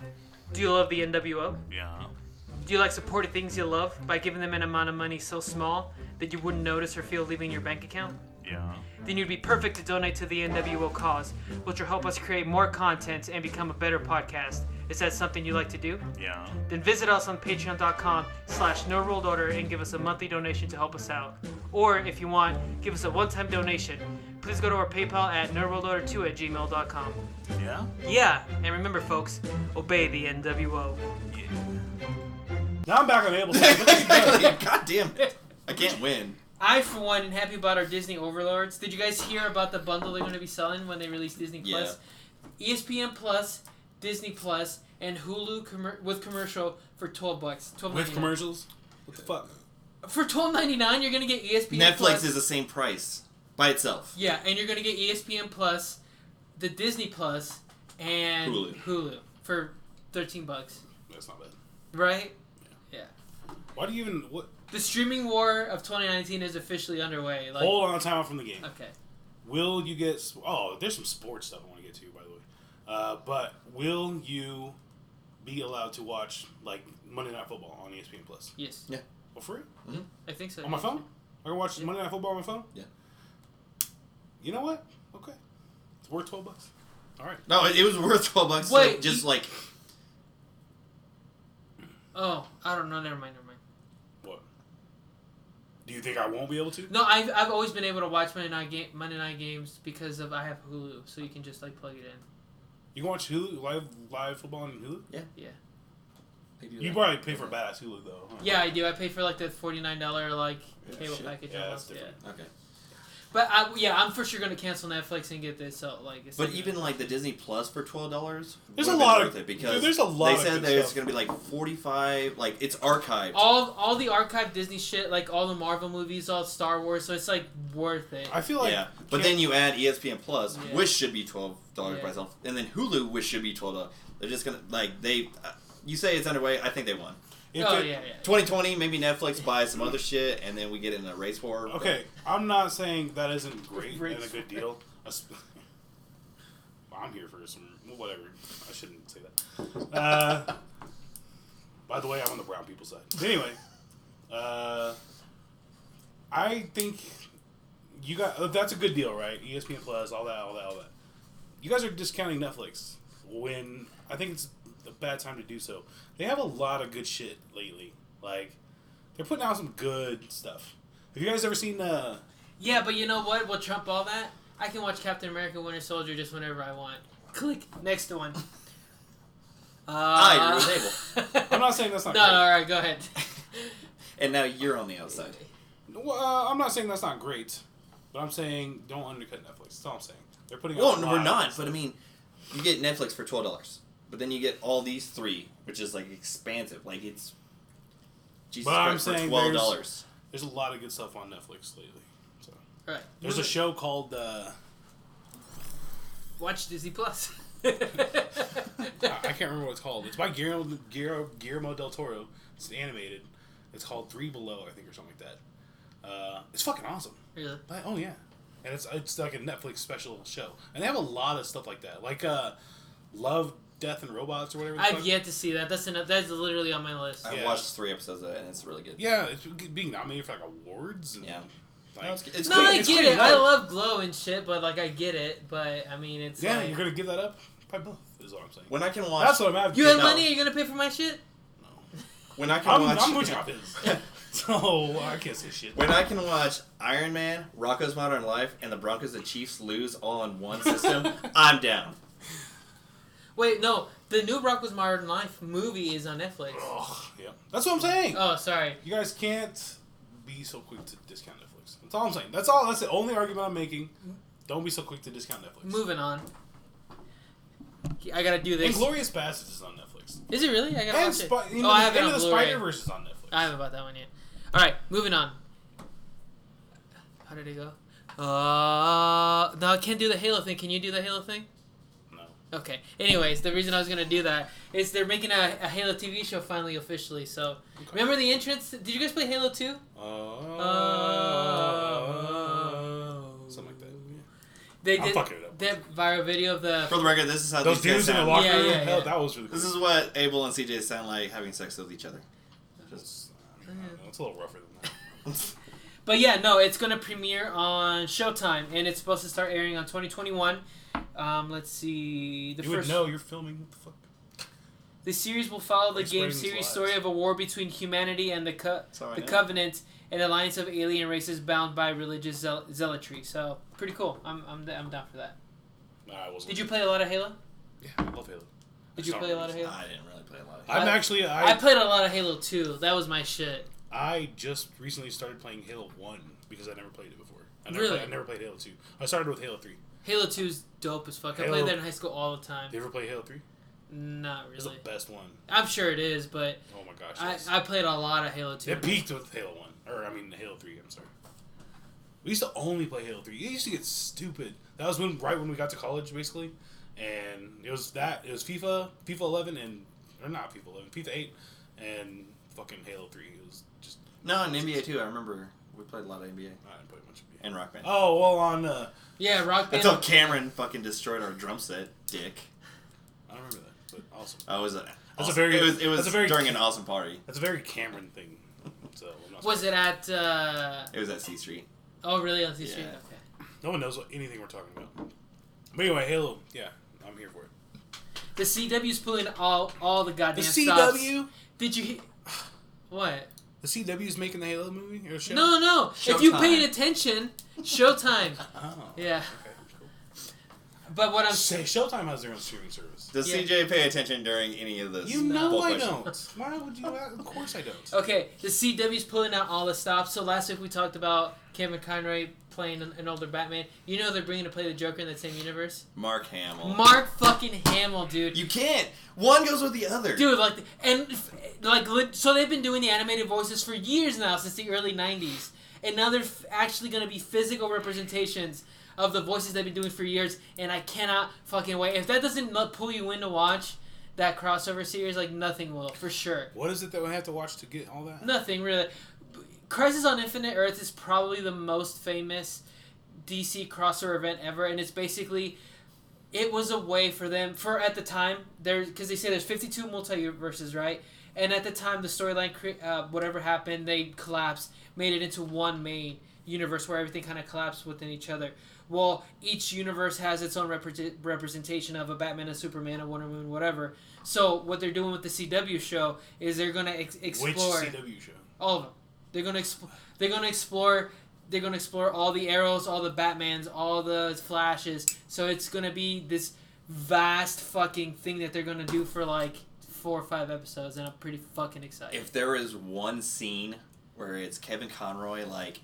Do you love the NWO? yeah. Do you like supporting things you love by giving them an amount of money so small that you wouldn't notice or feel leaving your bank account? Yeah. Then you'd be perfect to donate to the NWO cause, which will help us create more content and become a better podcast. Is that something you like to do? Yeah. Then visit us on patreon.com/NoWorldOrder and give us a monthly donation to help us out. Or if you want, give us a one-time donation. Please go to our PayPal at nerdworldorder2@gmail.com. Yeah? Yeah, and remember folks, obey the NWO. Now I'm back on Abel's side. Look what you've done. God damn it! I can't win. I, for one, am happy about our Disney overlords. Did you guys hear about the bundle they're going to be selling when they release Disney Plus? ESPN Plus, Disney Plus, and Hulu with commercial for $12. $12.99. With commercials? What the fuck? For $12.99, you're going to get ESPN Netflix Plus. is the same price by itself. Yeah, and you're going to get ESPN Plus, the Disney Plus, and Hulu for $13. That's not bad. Right? Yeah. Why do you even... What? The streaming war of 2019 is officially underway. Like, Hold on, time out from the game. Okay. Will you get... Oh, there's some sports stuff I want to get to, by the way. But will you be allowed to watch, like, Monday Night Football on ESPN Plus? Yes. Yeah. For free? Mm-hmm. I think so. On my phone? I can watch Monday Night Football on my phone? Yeah. You know what? Okay. It's worth $12. All right. No, it was worth $12. Wait, like, just like... Oh, I don't know. Never mind. What? Do you think I won't be able to? No, I've always been able to watch Monday night games because of I have Hulu, so you can just like plug it in. You can watch Hulu live football on Hulu? Yeah. You probably pay for badass Hulu though. Huh? Yeah, I do. I pay for like the $49 like cable shit. package. Yeah, almost. that's different. Okay. But I'm for sure gonna cancel Netflix and get this. So like. It's But like even like the Disney Plus for $12, There's would've a lot been of- worth it because dude, there's a lot they of said good there's stuff. gonna be like 45, like it's archived. all the archived Disney shit, like all the Marvel movies, all Star Wars. So it's like worth it. I feel like Yeah, but then you add ESPN Plus, Yeah. which should be $12 Yeah. by itself, and then Hulu, which should be $12. They're just gonna like they. You say it's underway. I think they won. if Oh it- yeah. 2020, maybe Netflix buys some other shit, and then we get in a race war. but- Okay, I'm not saying that isn't great Great. and a good deal. I'm here for some whatever. I shouldn't say that. By the way, I'm on the brown people's side. Anyway, I think you got that's a good deal, right? ESPN Plus, all that. You guys are discounting Netflix when I think it's a bad time to do so. They have a lot of good shit lately. Like they're putting out some good stuff. Have you guys ever seen Yeah, but you know what? Will trump all that? I can watch Captain America: Winter Soldier just whenever I want. Click next one. I agree with Abel. I'm not saying that's not No, great. all right, go ahead. And now you're on the outside. Well, I'm not saying that's not great, but I'm saying don't undercut Netflix. That's all I'm saying. They're putting. Well, out a we're lot not. of But I mean, you get Netflix for $12, but then you get all these 3, which is like expansive. Like it's Jesus But I'm Christ for saying $12. There's a lot of good stuff on Netflix lately. So All right. there's a show called. Watch Disney Plus. I can't remember what it's called. It's by Guillermo del Toro. It's animated. It's called 3 Below, I think, or something like that. It's fucking awesome. Really? Oh yeah, and it's like a Netflix special show, and they have a lot of stuff like that, like Love, Death, and Robots or whatever. the I've fuck. yet to see that. That's literally on my list. I Yeah. watched 3 episodes of it, and it's really good. Yeah, it's being nominated for like awards. And, Yeah. like, No, it's No, good. I it's get clean it. I up. love Glow and shit, but like I get it. But I mean, it's yeah, like, you're gonna give that up? Probably both. Is what I'm saying. When I can watch, That's what I'm advocating. you have No. money. Are you gonna pay for my shit? when I can watch, I'm which is. So I can't say shit. when I can watch Iron Man, Rocco's Modern Life, and the Broncos and Chiefs lose all on one system, I'm down. Wait, no. The new Broncos Modern Life movie is on Netflix. Oh, yeah, that's what I'm saying. Oh, sorry. You guys can't be so quick to discount Netflix. That's all I'm saying. That's all. That's the only argument I'm making. Don't be so quick to discount Netflix. Moving on. I gotta do this. Inglorious Bastards is on Netflix. Is it really? I gotta And watch it. I have it End on of the Blu-ray. Spider-Verse is on Netflix. I haven't bought that one yet. All right, moving on. How did it go? No, I can't do the Halo thing. Can you do the Halo thing? No. Okay. Anyways, the reason I was gonna do that is they're making a Halo TV show finally officially. So remember the entrance? Did you guys play Halo 2? Something like that. They I'm did fucking it up. that viral video of the. For the record, this is how Those these guys dudes in the sound. locker Yeah, room. yeah, Hell, yeah. that was really cool. This is what Abel and CJ sound like having sex with each other. It's a little rougher than that. But yeah, no, it's gonna premiere on Showtime, and it's supposed to start airing on 2021. Let's see. You would know you're filming. What the fuck? The series will follow the It's game spreading series lies. story of a war between humanity and the So I the know. Covenant, an alliance of alien races bound by religious zealotry. So pretty cool. I'm down for that. Nah, I wasn't. Did you play a lot of Halo? Yeah, I love Halo. Did you play a lot of Halo? I didn't really play a lot of I'm Halo. actually. I played a lot of Halo 2. That was my shit. I just recently started playing Halo 1 because I never played it before. Really? I never played Halo 2. I started with Halo 3. Halo 2's dope as fuck. I Halo- played that in high school all the time. Did you ever play Halo 3? Not It's really. the best one. I'm sure it is, but Oh my gosh. yes. I played a lot of Halo 2. It peaked with Halo 1. Or, I mean, Halo 3, I'm sorry. We used to only play Halo 3. It used to get stupid. That was right when we got to college, basically. And it was FIFA 11, and... Or not FIFA 11, FIFA 8, and fucking Halo 3. It was just... No, in NBA too. I remember we played a lot of NBA I didn't play much of it. and Rock Band. Oh, well, on... Yeah, Rock Band. Until Cameron fucking destroyed our drum set, dick. I don't remember that, but awesome. Oh, it was That's awesome. a very... It was that's a very, during an awesome party. That's a very Cameron thing. So, I'm not Was it at... It was at C Street. Oh, really? On C Street? Yeah. Okay. No one knows anything we're talking about. But anyway, Halo, yeah, I'm here for it. The CW's pulling all the The goddamn stops. CW? Did you... What? The CW's making the Halo movie? Or show? No. If you Showtime. paid attention, Showtime. Oh. Yeah. Okay, cool. But what I'm... Say, Showtime has their own streaming service. Does Yeah. CJ pay attention during any of this? You know poll I question? don't. Why would you? Of course I don't. Okay, the CW's pulling out all the stops. So last week we talked about Kevin Conroy playing an older Batman. You know they're bringing to play the Joker in that same universe? Mark Hamill. Mark fucking Hamill, dude. You can't. One goes with the other. Dude, so they've been doing the animated voices for years now, since the early 90s. And now they're actually going to be physical representations of the voices they've been doing for years, and I cannot fucking wait. If that doesn't pull you in to watch that crossover series, like, nothing will, for sure. What is it that we have to watch to get all that? Nothing, really. Crisis on Infinite Earths is probably the most famous DC crossover event ever, and it's basically... It was a way for them, at the time, because they say there's 52 multiverses, right? And at the time, the storyline, whatever happened, they collapsed, made it into one main universe where everything kind of collapsed within each other. Well, each universe has its own representation of a Batman, a Superman, a Wonder Woman, whatever. So what they're doing with the CW show is they're going to explore... Which CW show? All of them. They're going to explore all the Arrows, all the Batmans, all the Flashes. So it's going to be this vast fucking thing that they're going to do for like 4 or 5 episodes, and I'm pretty fucking excited. If there is one scene where it's Kevin Conroy like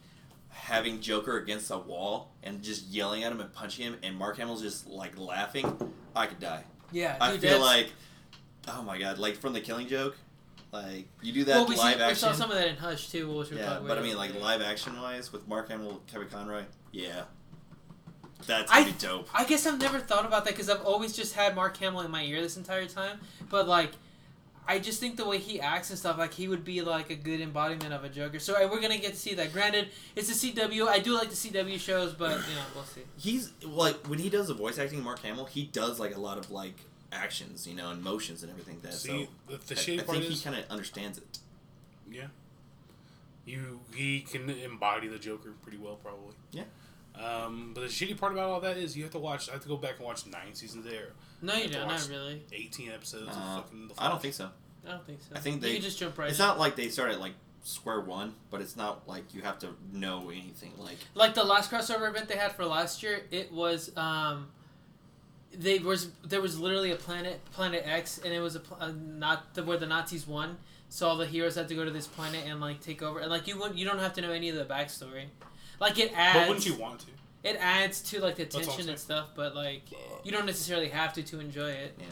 having Joker against a wall and just yelling at him and punching him, and Mark Hamill's just like laughing, I could die. Yeah, I dude, feel like, oh my god, like from the Killing Joke, like you do that live action. We saw some of that in Hush too. Which yeah, but I mean like live action wise with Mark Hamill, Kevin Conroy, yeah, that's be dope. I guess I've never thought about that because I've always just had Mark Hamill in my ear this entire time. But like, I just think the way he acts and stuff, like he would be like a good embodiment of a Joker. So we're gonna get to see that. Granted, it's a CW. I do like the CW shows, but we'll see. He's like when he does the voice acting, Mark Hamill, he does like a lot of like actions, and motions and everything. That See, so the shady part think is he kind of understands it. Yeah. He can embody the Joker pretty well, probably. Yeah. But the shitty part about all that is you have to watch. I have to go back and watch 9 seasons there. No, you don't. Not really. 18 episodes of fucking The Flash. I don't think so. I don't think so. I think you can just jump right. It's not like they start at like square one, but it's not like you have to know anything. Like the last crossover event they had for last year, it was there was literally a planet X, and it was where the Nazis won. So all the heroes had to go to this planet and like take over, and like you don't have to know any of the backstory. Like it adds. But wouldn't you want to? It adds to like the tension and stuff, but like you don't necessarily have to enjoy it. Yeah.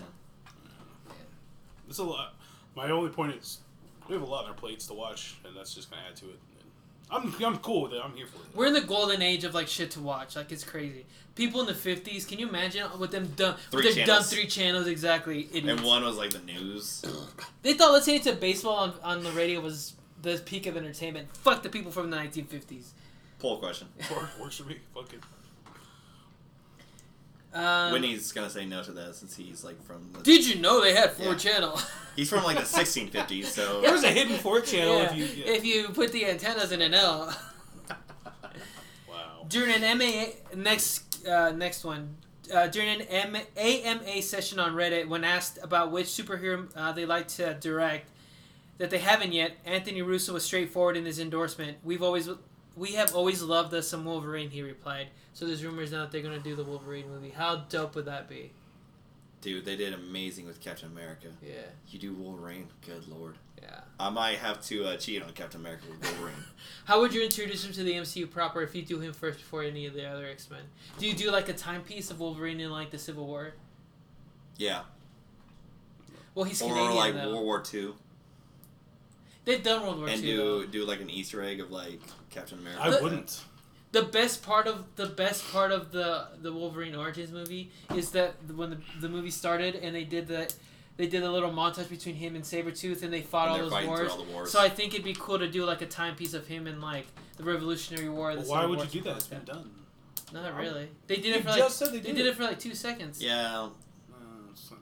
It's a lot. My only point is we have a lot on our plates to watch, and that's just gonna add to it. I'm cool with it. I'm here for it. We're in the golden age of like shit to watch. Like it's crazy. People in the 50s, can you imagine with them dumb? They're dumb 3 channels exactly. Idiots. And one was like the news. They thought listening to baseball on the radio was the peak of entertainment. Fuck the people from the 1950s. Poll question. Works for me. Fuck it. Whitney's gonna say no to that since he's like from the... Did you know they had 4 channel? He's from like the 1650s, so... There's a hidden 4 channel if you put the antennas in an L. Wow. During an next one. During an AMA session on Reddit, when asked about which superhero they like to direct that they haven't yet, Anthony Russo was straightforward in his endorsement. We have always loved us some Wolverine, he replied. So there's rumors now that they're going to do the Wolverine movie. How dope would that be? Dude, they did amazing with Captain America. Yeah. You do Wolverine? Good lord. Yeah. I might have to cheat on Captain America with Wolverine. How would you introduce him to the MCU proper if you do him first before any of the other X-Men? Do you do like a timepiece of Wolverine in like the Civil War? Yeah. Well, he's Canadian, or like though. World War II. They've done World War II. And do like an Easter egg of like Captain America. I wouldn't. The best part of the Wolverine Origins movie is that when the movie started and they did a little montage between him and Sabretooth and they fought all those wars. So I think it'd be cool to do like a timepiece of him in like the Revolutionary War. Well, why would you do that? It's been done. Not really. They did it for like they did it for like 2 seconds. Yeah.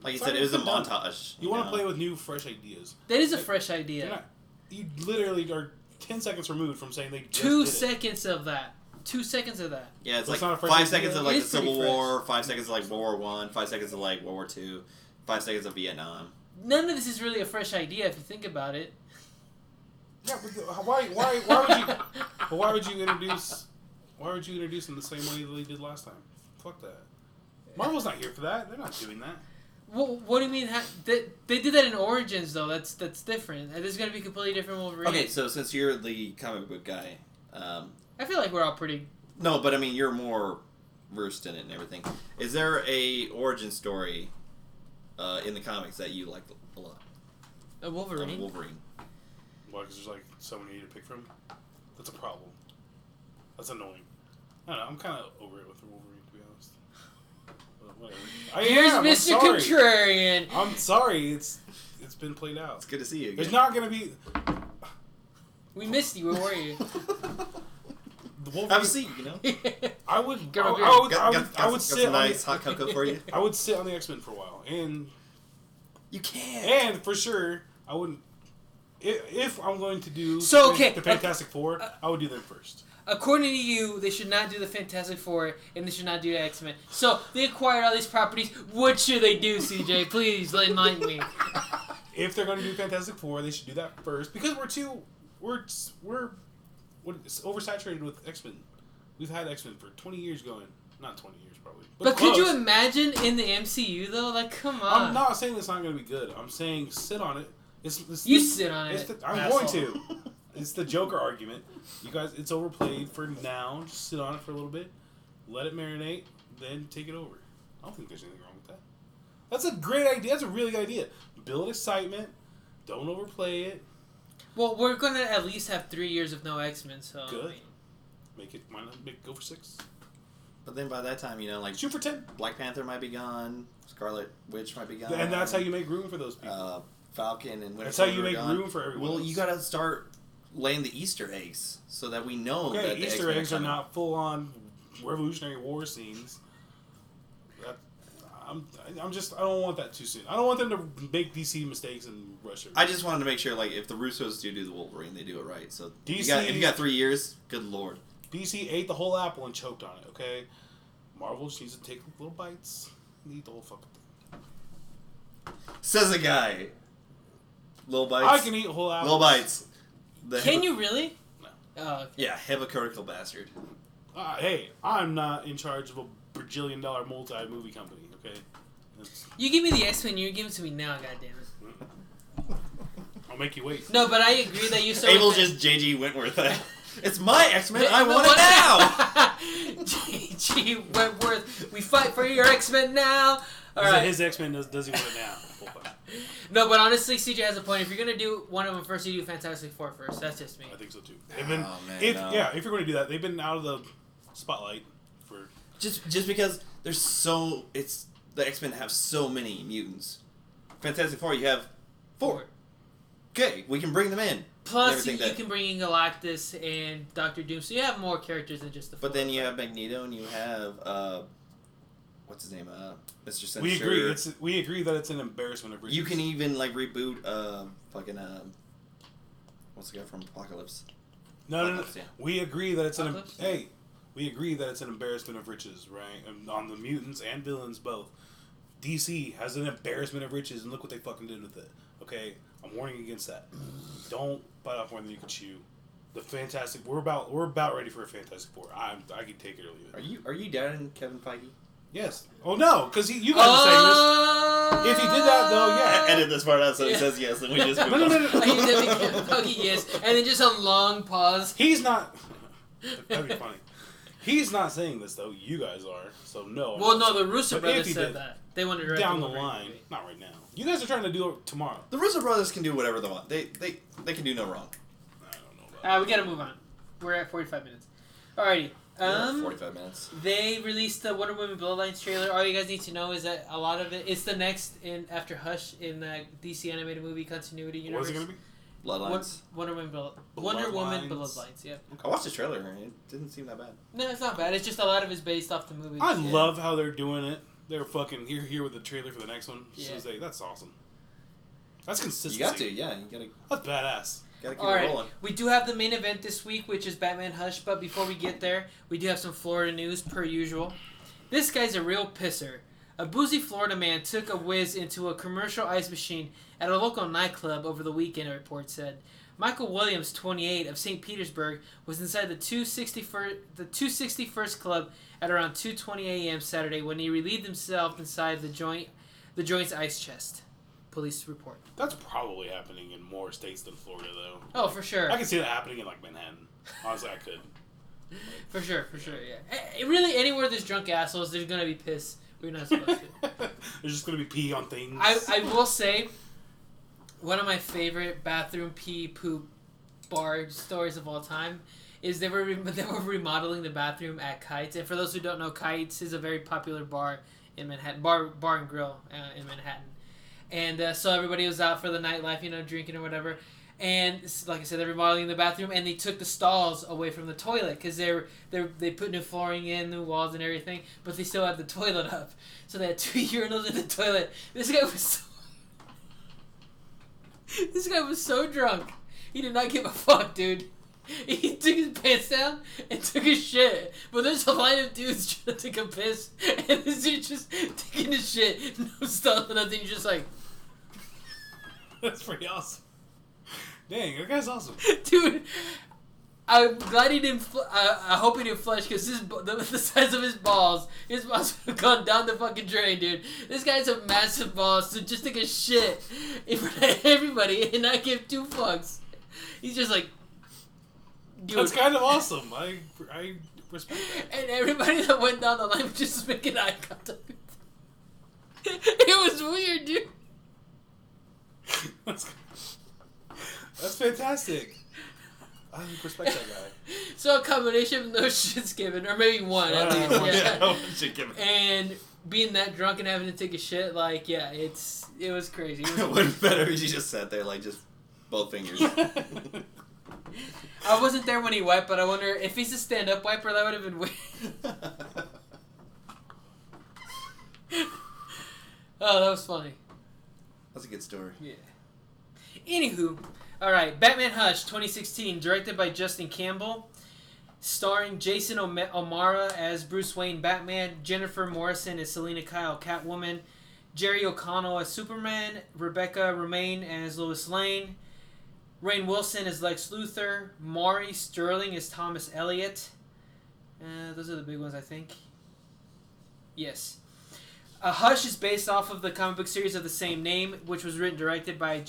Like you said, it was a montage. You want to play with new, fresh ideas. That is a fresh idea. You literally are 10 seconds removed from saying they just 2 did seconds of that. 2 seconds of that. Yeah, it's That's like not a fresh 5 idea. seconds of like It the is Civil pretty War, 5 seconds of like World War One, 5 seconds of like World War II, 5 seconds of Vietnam. None of this is really a fresh idea if you think about it. Yeah, but why would you introduce them the same way they did last time? Fuck that. Marvel's not here for that. They're not doing that. Well, what do you mean? They did that in Origins though. That's different. This is gonna be completely different Wolverine. Okay, so since you're the comic book guy, I feel like we're all pretty. No, but I mean you're more versed in it and everything. Is there a origin story in the comics that you like a lot? A Wolverine. Wolverine. Why? Because there's like so many to pick from. That's a problem. That's annoying. I don't know. I'm kind of over it with the Wolverine, to be honest. But whatever. Here's Mr. Contrarian. I'm sorry. It's been played out. It's good to see you again. There's not gonna be. We missed you. Where were you? Have a seat, I would. I would sit some on nice hot cocoa for you. I would sit on the X-Men for a while, and you can. And for sure, I wouldn't. If I'm going to do the Fantastic Four, I would do them first. According to you, they should not do the Fantastic Four, and they should not do the X-Men. So they acquired all these properties. What should they do, CJ? Please enlighten me. If they're going to do Fantastic Four, they should do that first because we're oversaturated with X-Men. We've had X-Men for 20 years going. Not 20 years, probably. But could you imagine in the MCU, though? Like, come on. I'm not saying it's not going to be good. I'm saying sit on it. You sit on it. I'm going to. It's the Joker argument. You guys, it's overplayed for now. Just sit on it for a little bit. Let it marinate. Then take it over. I don't think there's anything wrong with that. That's a great idea. That's a really good idea. Build excitement. Don't overplay it. Well, we're gonna at least have 3 years of no X-Men, so Good. I mean, Make it. Why not go for 6? But then by that time, like Shoot for 10. Black Panther might be gone. Scarlet Witch might be gone. And that's how you make room for those people. Falcon and Winter That's how you Soldier make gone. room for everyone. Well, else. you gotta start laying the Easter eggs so that we know that Okay, the Easter X-Men eggs are coming. not full on Revolutionary War scenes. I don't want that too soon. I don't want them to make DC mistakes and rush it. I just wanted to make sure, like, if the Russos do the Wolverine, they do it right. So DC if you got 3 years, good lord. DC ate the whole apple and choked on it, okay? Marvel just needs to take little bites and eat the whole fucking thing. Says a guy. Little bites. I can eat whole apples. Little bites. can you really? No. Oh, okay. Yeah, hypocritical bastard. Hey, I'm not in charge of a bajillion-dollar multi-movie company, okay? You give me the X-Men, you give it to me now, goddammit. I'll make you wait. No, but I agree that you so. Abel just J.G. Wentworth. It's my X-Men. I want it now. J.G. Wentworth, we fight for your X-Men now. All right. His X-Men does he want it now? No, but honestly, CJ has a point. If you're gonna do one of them first, you do Fantastic Four first. That's just me. I think so too. They've been, Oh, man, if no. you're going to do that, they've been out of the spotlight for. Just because there's the X-Men have so many mutants. Fantastic Four, you have 4. Okay, we can bring them in. Plus, you can bring in Galactus and Doctor Doom, so you have more characters than just the 4. But then you have Magneto and you have what's his name? Mr. Sinister. We agree that it's an embarrassment of riches. You can even like reboot what's the guy from Apocalypse? No. Apocalypse, yeah. We agree that it's Apocalypse? we agree that it's an embarrassment of riches, right? And on the mutants and villains both. DC has an embarrassment of riches, and look what they fucking did with it. Okay, I'm warning against that. Don't bite off more than you can chew. The Fantastic, we're about ready for a Fantastic Four. I can take it or leave it. Are you doubting Kevin Feige? Yes. Oh no, because you guys are saying this. If he did that though, yeah. Edit this part out so he says yes, and we just move on. No. Are you definitely yes, and then just a long pause. He's not. That'd be funny. He's not saying this though. You guys are. So no. Well, no, the Russo But brothers if he said did, that they wanted to direct down the Wolverine line, movie. not right now. You guys are trying to do it tomorrow. The Russo brothers can do whatever they want. They can do no wrong. I don't know about We gotta move on. We're at 45 minutes. Alrighty. 45 minutes. They released the Wonder Woman Bloodlines trailer. All you guys need to know is that a lot of it's the next after Hush in the DC animated movie continuity that. universe. What is it gonna be? Bloodlines. Wonder Woman Bloodlines. Yep. I watched the trailer and it didn't seem that bad. No, it's not bad. It's just a lot of it's based off the movie. I love how they're doing it. They're fucking here with the trailer for the next one. Yeah. That's awesome. That's consistency. You got to, yeah. You That's badass. gotta keep All it right, rolling. we do have the main event this week, which is Batman Hush. But before we get there, we do have some Florida news per usual. This guy's a real pisser. A boozy Florida man took a whiz into a commercial ice machine at a local nightclub over the weekend, a report said. Michael Williams, 28, of St. Petersburg, was inside the 261st Club at around 2:20 a.m. Saturday when he relieved himself inside the joint's ice chest. Police report. That's probably happening in more states than Florida, though. Oh, for sure. I can see that happening in like Manhattan. Honestly, I could. For sure, yeah. Really, anywhere there's drunk assholes, there's gonna be piss. We're not supposed to. There's just gonna be pee on things. I will say, one of my favorite bathroom pee poop bar stories of all time is they were remodeling the bathroom at Kites. And for those who don't know, Kites is a very popular bar in Manhattan, bar and grill in Manhattan. And so everybody was out for the nightlife, drinking or whatever. And like I said, they're remodeling the bathroom, and they took the stalls away from the toilet because they put new flooring in, new walls and everything, but they still had the toilet up. So they had 2 urinals in the toilet. This guy was so drunk. He did not give a fuck, dude. He took his pants down and took his shit. But there's a line of dudes trying to take a piss, and this dude's just taking his shit, no stuff, nothing. He's just like, That's pretty awesome. Dang, that guy's awesome. dude. I'm glad he didn't. I hope he didn't flush because the size of his balls would have gone down the fucking drain, dude. This guy's a massive balls, so just take a shit in front of everybody and not give 2 fucks. He's just like, Dude. That's kind of awesome. I respect that. And everybody that went down the line was just making eye contact. It was weird, dude. That's fantastic. I respect that guy. So a combination of no shits given, or maybe one at least. Yeah. no shit given. And being that drunk and having to take a shit, like, yeah, it was crazy. It was Wouldn't better if you just sat there like just both fingers. I wasn't there when he wiped, but I wonder if he's a stand-up wiper, that would have been weird. Oh, that was funny. That's a good story. Yeah. Anywho, alright, Batman Hush 2016, directed by Justin Campbell, starring Jason O'Mara as Bruce Wayne Batman, Jennifer Morrison as Selena Kyle Catwoman, Jerry O'Connell as Superman, Rebecca Romaine as Lois Lane, Rainn Wilson as Lex Luthor, Maury Sterling as Thomas Elliot. Those are the big ones, I think. Yes. Hush is based off of the comic book series of the same name, which was written and directed by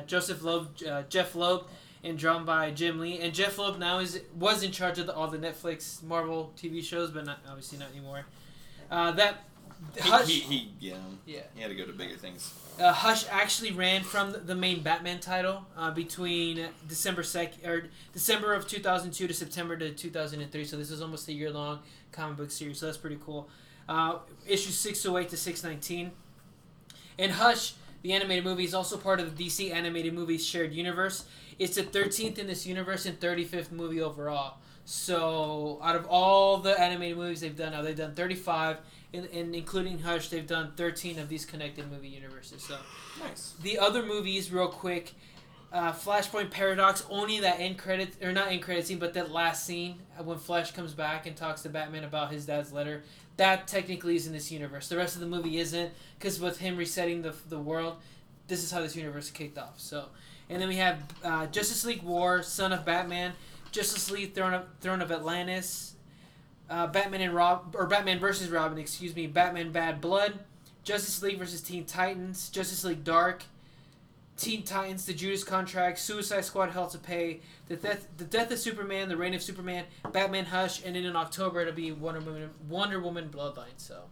Jeff Loeb, and drawn by Jim Lee. And Jeff Loeb now was in charge of all the Netflix Marvel TV shows, but obviously not anymore. Hush, He had to go to bigger things. Hush actually ran from the main Batman title between December of 2002 to September to 2003. So this is almost a year-long comic book series. So that's pretty cool. Issues 608 to 619. And Hush, the animated movie, is also part of the DC animated movies shared universe. It's the 13th in this universe and 35th movie overall. So out of all the animated movies they've done, they've done 35, and including Hush, they've done 13 of these connected movie universes. So Nice. the other movies, real quick, Flashpoint Paradox, only that end credit, or not end credit scene, but that last scene when Flash comes back and talks to Batman about his dad's letter. That technically is in this universe. The rest of the movie isn't, because with him resetting the world, this is how this universe kicked off. So, and then we have Justice League War, Son of Batman, Justice League Throne of Atlantis, Batman versus Robin, Batman Bad Blood, Justice League versus Teen Titans, Justice League Dark, Teen Titans, The Judas Contract, Suicide Squad, Hell to Pay, the Death of Superman, The Reign of Superman, Batman Hush, and then in October it'll be Wonder Woman Bloodlines. So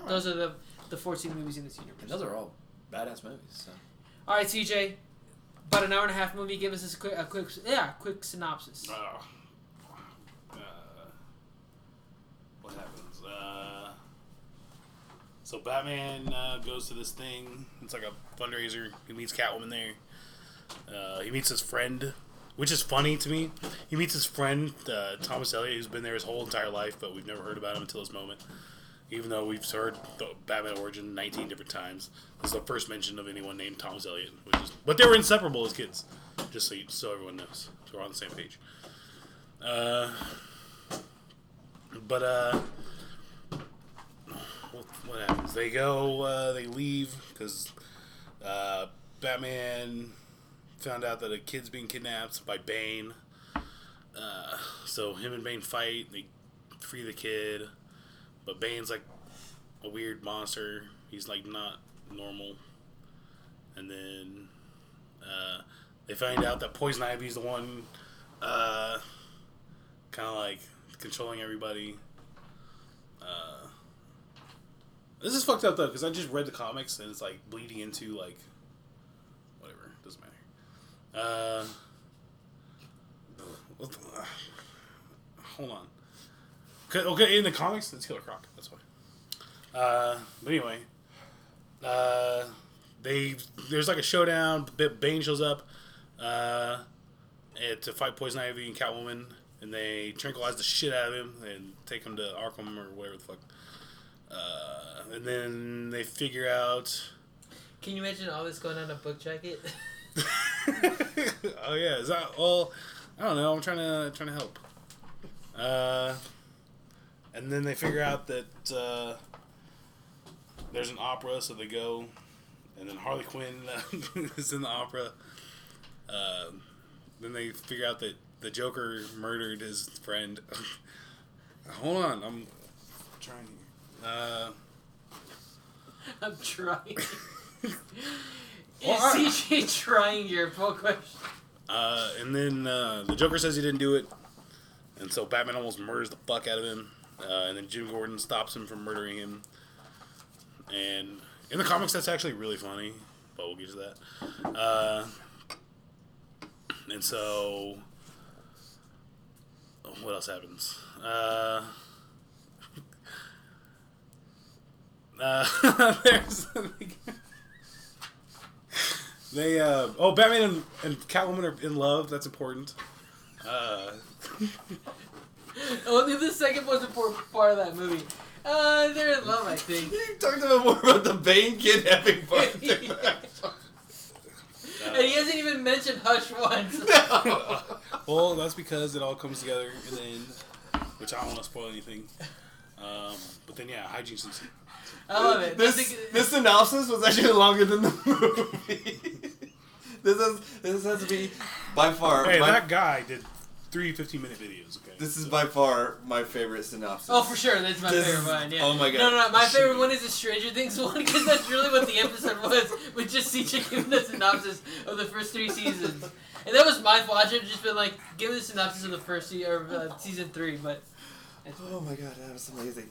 those are the 14 movies in this universe. And those are all badass movies. So. All right, TJ, about an hour and a half movie. Give us a quick synopsis. What happens? So Batman goes to this thing. It's like a fundraiser. He meets Catwoman there. He meets his friend, which is funny to me. He meets his friend, Thomas Elliot, who's been there his whole entire life, but we've never heard about him until this moment. Even though we've heard the Batman origin 19 different times. This is the first mention of anyone named Thomas Elliot. But they were inseparable as kids, just so everyone knows. So we're on the same page. What happens? They go, they leave, because Batman found out that a kid's being kidnapped by Bane. So him and Bane fight, they free the kid, but Bane's like a weird monster. He's like not normal. And then they find out that Poison Ivy's the one kind of like controlling everybody. This is fucked up though, because I just read the comics and it's like bleeding into like whatever, doesn't matter. Hold on. Okay, in the comics it's Killer Croc. That's why. But anyway, there's like a showdown. Bane shows up to fight Poison Ivy and Catwoman, and they tranquilize the shit out of him and take him to Arkham or whatever the fuck. And then they figure out. Can you imagine all this going on a book jacket? Oh yeah, is that all? I don't know. I'm trying to help. And then they figure out that there's an opera, so they go, and then Harley Quinn is in the opera. Then they figure out that the Joker murdered his friend. Hold on, I'm trying. I'm trying. Is Well, CJ trying your full question? And then the Joker says he didn't do it. And so Batman almost murders the fuck out of him. And then Jim Gordon stops him from murdering him. And in the comics, that's actually really funny. But we'll get to that. And so... what else happens? There's... Batman and Catwoman are in love. That's important. Only the second most important part of that movie. They're in love, I think. You talked about more about the Bane kidnapping part. And he hasn't even mentioned Hush once. Well, that's because it all comes together in the end, which I don't want to spoil anything. But then, yeah, hygiene CC. I love it. This synopsis was actually longer than the movie. This has to be by far. Hey, that guy did 3 15-minute videos. Okay, this is by far my favorite synopsis. Oh, for sure. That's my favorite one. Yeah. Oh my god. No. My favorite one is the Stranger Things one because that's really what the episode was. With just CJ giving the synopsis of the first 3 seasons. And that was my fault. I should have just been like, give the synopsis of the first season 3. But. Oh my god, that was amazing.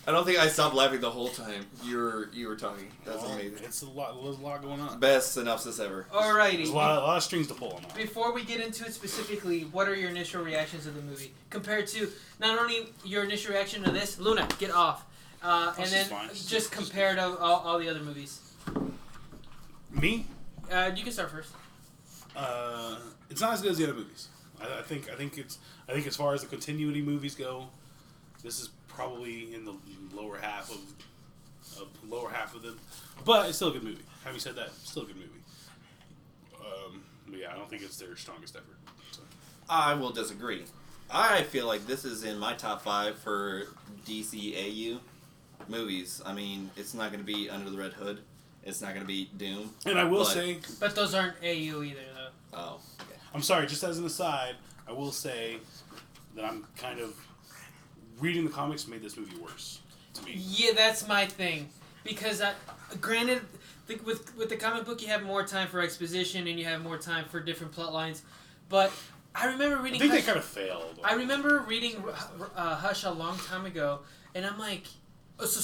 I don't think I stopped laughing the whole time you were talking. That's amazing. It's a lot. There's a lot going on. Best synopsis ever. Alrighty. There's a lot of strings to pull on that. Before we get into it specifically, what are your initial reactions of the movie compared to not only your initial reaction to this, Luna, get off, and then just compare to all the other movies. Me? You can start first. It's not as good as the other movies. I think as far as the continuity movies go, this is probably in the lower half of them, but it's still a good movie. Having said that, still a good movie. But yeah, I don't think it's their strongest effort. So. I will disagree. I feel like this is in my top 5 for DCAU movies. I mean, it's not going to be Under the Red Hood. It's not going to be Doom. And I will say, but those aren't AU either, though. Oh, okay. I'm sorry. Just as an aside, I will say that I'm kind of reading the comics made this movie worse to me. Yeah, that's my thing. Because, granted, with the comic book, you have more time for exposition and you have more time for different plot lines. But I remember reading... I think they kind of failed. I remember reading Hush a long time ago, and I'm like... So,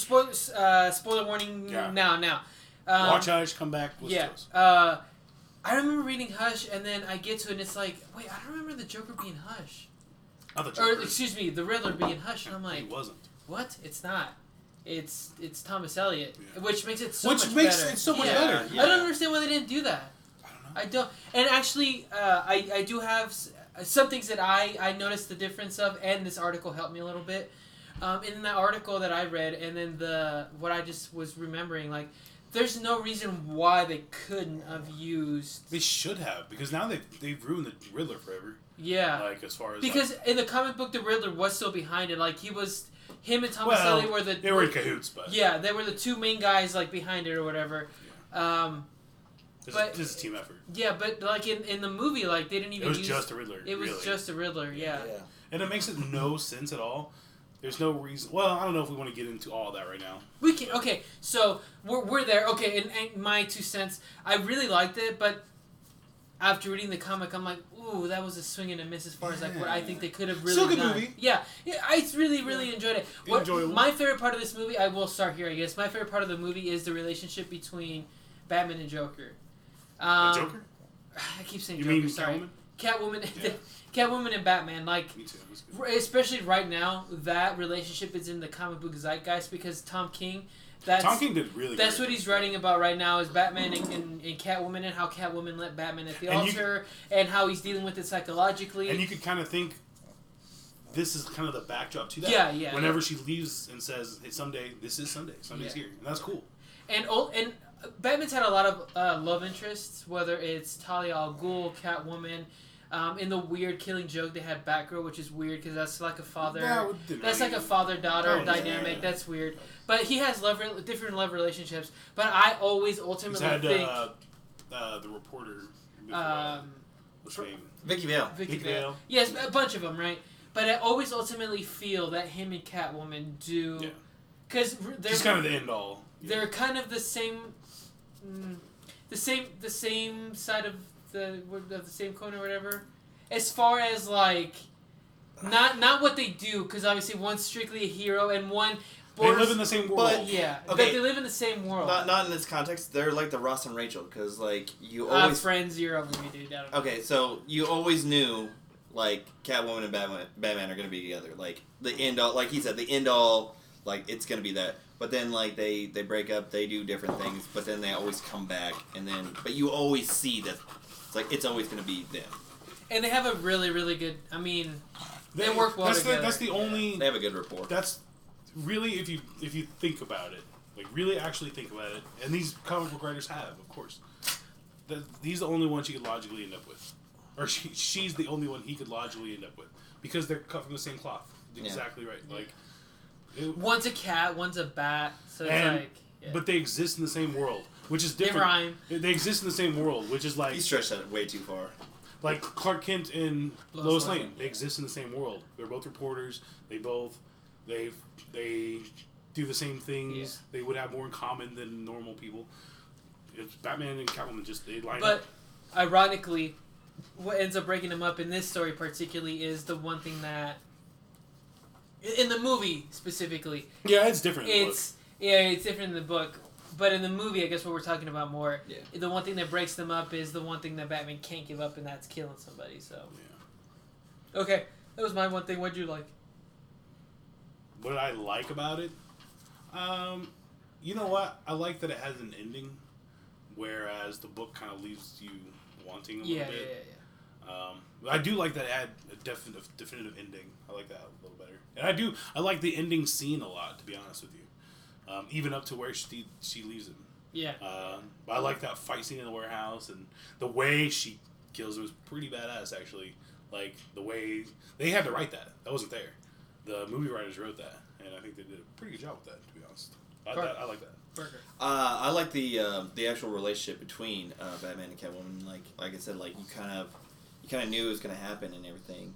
spoiler warning now. Watch Hush, come back. Yeah. I remember reading Hush, and then I get to it, and it's like, wait, I don't remember the Joker being Hush. Not the Joker. Or, excuse me, the Riddler being Hush, and I'm like... He wasn't. What? It's not. It's Thomas Elliott, which makes it so much better. it so much better. Yeah. I don't understand why they didn't do that. I don't. And actually, I do have some things that I noticed the difference of, and this article helped me a little bit. In the article that I read, and then what I just was remembering, like, there's no reason why they couldn't have used... They should have, because now they've ruined the Riddler forever. Yeah. Like, as far as... Because in the comic book, the Riddler was still behind it. Like, him and Thomas Elliott were they were in cahoots, but... Yeah, they were the 2 main guys, like, behind it or whatever. Yeah. This is a team effort. Yeah, but, like, in the movie, like, they didn't even use... It was just a Riddler. It was just a Riddler, yeah. And it makes it no sense at all. There's no reason... Well, I don't know if we want to get into all that right now. We can... Okay, so, we're there. Okay, in my 2 cents, I really liked it, but after reading the comic, I'm like, ooh, that was a swing and a miss as far as, like, what I think they could have really Still a good done. movie. Yeah, I really enjoyed it. Enjoyable. My favorite part of this movie, I will start here, I guess. My favorite part of the movie is the relationship between Batman and Joker. Joker? I keep saying you Joker, mean sorry. Catwoman? Catwoman. Catwoman and Batman, like, Me too. especially right now, that relationship is in the comic book zeitgeist because Tom King did really. That's what he's writing about right now is Batman and Catwoman and how Catwoman let Batman at the altar and how he's dealing with it psychologically. And you could kind of think this is kind of the backdrop to that. Yeah. Whenever she leaves and says, "Hey, someday this is Sunday. Sunday's here," and that's cool. And Batman's had a lot of love interests, whether it's Talia al Ghul, Catwoman. In the weird Killing Joke, they had Batgirl, which is weird because that's like a father. That's like a father-daughter dynamic. Yeah. That's weird. But he has different love relationships. But I always ultimately think the reporter. What's her name? Vicky Vale. Vicky Vale. Yes, a bunch of them, right? But I always ultimately feel that him and Catwoman do. Yeah. Because she's kind of the end all. They're kind of the same side of the same coin or whatever. As far as like Not what they do, because obviously one's strictly a hero and one. They live in the same world. But- Yeah, Okay. but they live in the same world. Not in this context. They're like the Ross and Rachel, because like you always Friends, you're over me, dude. I don't know. Okay, so you always knew, like, Catwoman and Batman are going to be together. Like, the end all, like he said, the end all, like, it's going to be that. But then, like, they break up, they do different things, but then they always come back, and then, but you always see that, it's like, it's always going to be them. And they have a really, really good, I mean, they work well together. That's the only... They have a good rapport. That's really, if you think about it, like, really actually think about it, and these comic book writers have, of course, he's the only one she could logically end up with. Or she's the only one he could logically end up with. Because they're cut from the same cloth. Exactly right. Like, one's a cat, one's a bat, so it's like... Yeah. But they exist in the same world, which is different. They rhyme. They exist in the same world, which is like... He stretched that way too far. Like Clark Kent and Lois Lois Lane. Lane. They exist in the same world. They're both reporters. They do the same things. Yeah. They would have more in common than normal people. It's Batman and Catwoman they line up. But, ironically, what ends up breaking them up in this story particularly is the one thing that... In the movie, specifically... Yeah, it's different in the book. It's different in the book. But in the movie, I guess what we're talking about more, Yeah. the one thing that breaks them up is the one thing that Batman can't give up, and that's killing somebody, so... Yeah. Okay, that was my one thing. What'd you like? What did I like about it? You know what? I like that it has an ending, whereas the book kind of leaves you wanting a little bit. I do like that it had a definitive ending. I like that a little better. And I like the ending scene a lot, to be honest with you. Even up to where she leaves him. Yeah. But I like that fight scene in the warehouse, and the way she kills him was pretty badass, actually. Like, the way... They had to write that. That wasn't there. The movie writers wrote that, and I think they did a pretty good job with that, to be honest. I like that. Burger. I like the actual relationship between Batman and Catwoman. Like I said, like you kind of knew it was gonna happen and everything.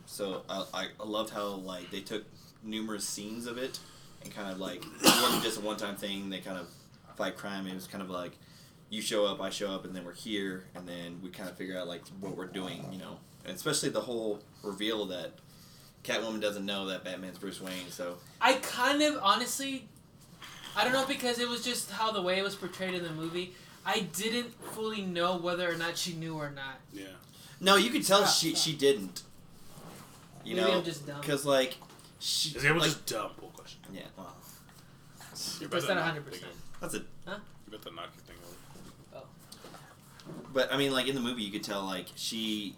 So I loved how like they took numerous scenes of it and kind of like it wasn't just a one-time thing. They kind of fight crime. It was kind of like you show up, I show up, and then we're here, and then we kind of figure out like what we're doing, you know. And especially the whole reveal that Catwoman doesn't know that Batman's Bruce Wayne. So I kind of honestly. I don't know, because it was just how the way it was portrayed in the movie. I didn't fully know whether or not she knew or not. Yeah. no, you could tell she didn't. You Maybe know, I'm just dumb. because like she. It was like, just dumb. Cool question. Yeah, well, You're That's about not to 100%. knock your thing that's it. over. You're about to knock your thing over. But I mean, like in the movie, you could tell like she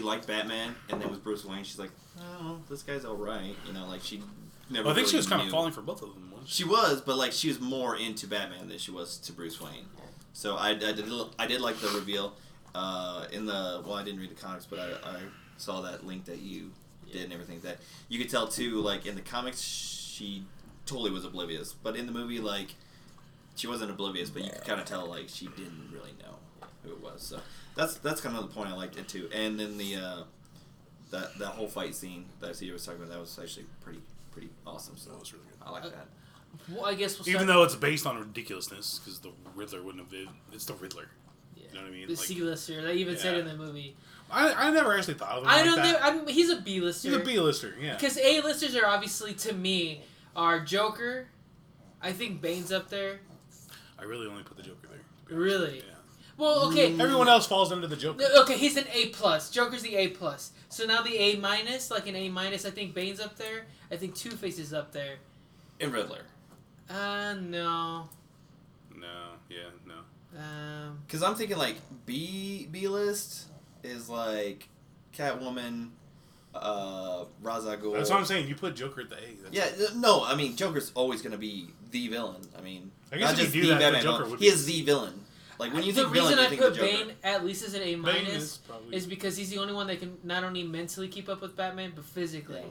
liked Batman, and then with Bruce Wayne, she's like, oh, this guy's all right. You know, like she never. Well, I think really she was kind knew. of falling for both of them. Wasn't she? She was, but like she was more into Batman than she was to Bruce Wayne. So I did like the reveal. I didn't read the comics, but I saw that link that you did and everything. That you could tell too. Like in the comics, she totally was oblivious, but in the movie, like she wasn't oblivious, but you could kind of tell like she didn't really know who it was. So that's kind of the point I liked it too. And then the that whole fight scene that Cedar was talking about, that was actually pretty awesome. So That was really good. I like that. Well, I guess we'll Even start. though it's based on ridiculously, because the Riddler wouldn't have been. It's the Riddler. Yeah. You know what I mean? The Like, C-lister. They even said Yeah. in the movie. I never actually thought of him I like don't that. think. He's a B-lister. He's a B-lister, yeah. Because A-listers are obviously, to me, are Joker. I think Bane's up there. I really only put the Joker there. to be honest. Really? Yeah. Well, okay. Everyone else falls under the Joker. No, okay, he's an A+. Joker's the A+. So now the A-, like an A-, I think Bane's up there. I think Two-Face is up there. And Riddler. No. No. Because I'm thinking like B list is like Catwoman, Ra's al Ghul. That's what I'm saying. You put Joker at the A. That's No, I mean Joker's always gonna be the villain. I mean, I guess not if just you do the that, Batman the Joker villain. would He be- is the villain. Like when you The think villain, reason you I think put the Joker. Bane at least as an A-, Bane is probably... is because he's the only one that can not only mentally keep up with Batman, but physically.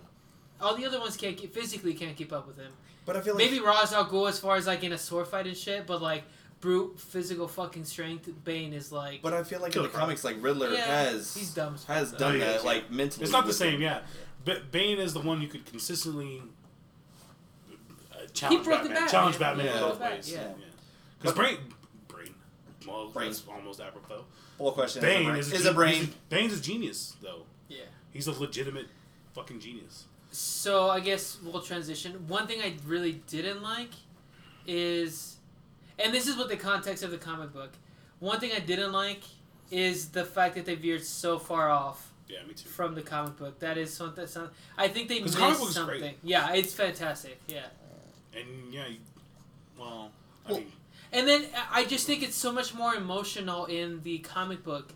All the other ones can't physically can't keep up with him. But I feel like Maybe Ra's al Ghul as far as like in a sword fight and shit, but like brute physical fucking strength, Bane is like. But I feel like in Killer the comics, like Riddler he's dumb as has fuck. done Oh, yeah, that yeah. like mentally. It's not the with same, him. yeah. But Bane is the one you could consistently challenge broke the Batman. bat, Challenge man. Batman Yeah. in both Bat, ways. yeah. Because Brain. Well, Brain. that's almost apropos. Full question. Bane is is a brain. Bane's a genius, though. Yeah. He's a legitimate fucking genius. So I guess we'll transition. One thing I really didn't like is, and this is what the context of the comic book. One thing I didn't like is the fact that they veered so far off. Yeah, me too. From the comic book, that is something. I think they missed comic book's something. great. Yeah, it's fantastic. Yeah. And yeah, I mean, and then I just think it's so much more emotional in the comic book.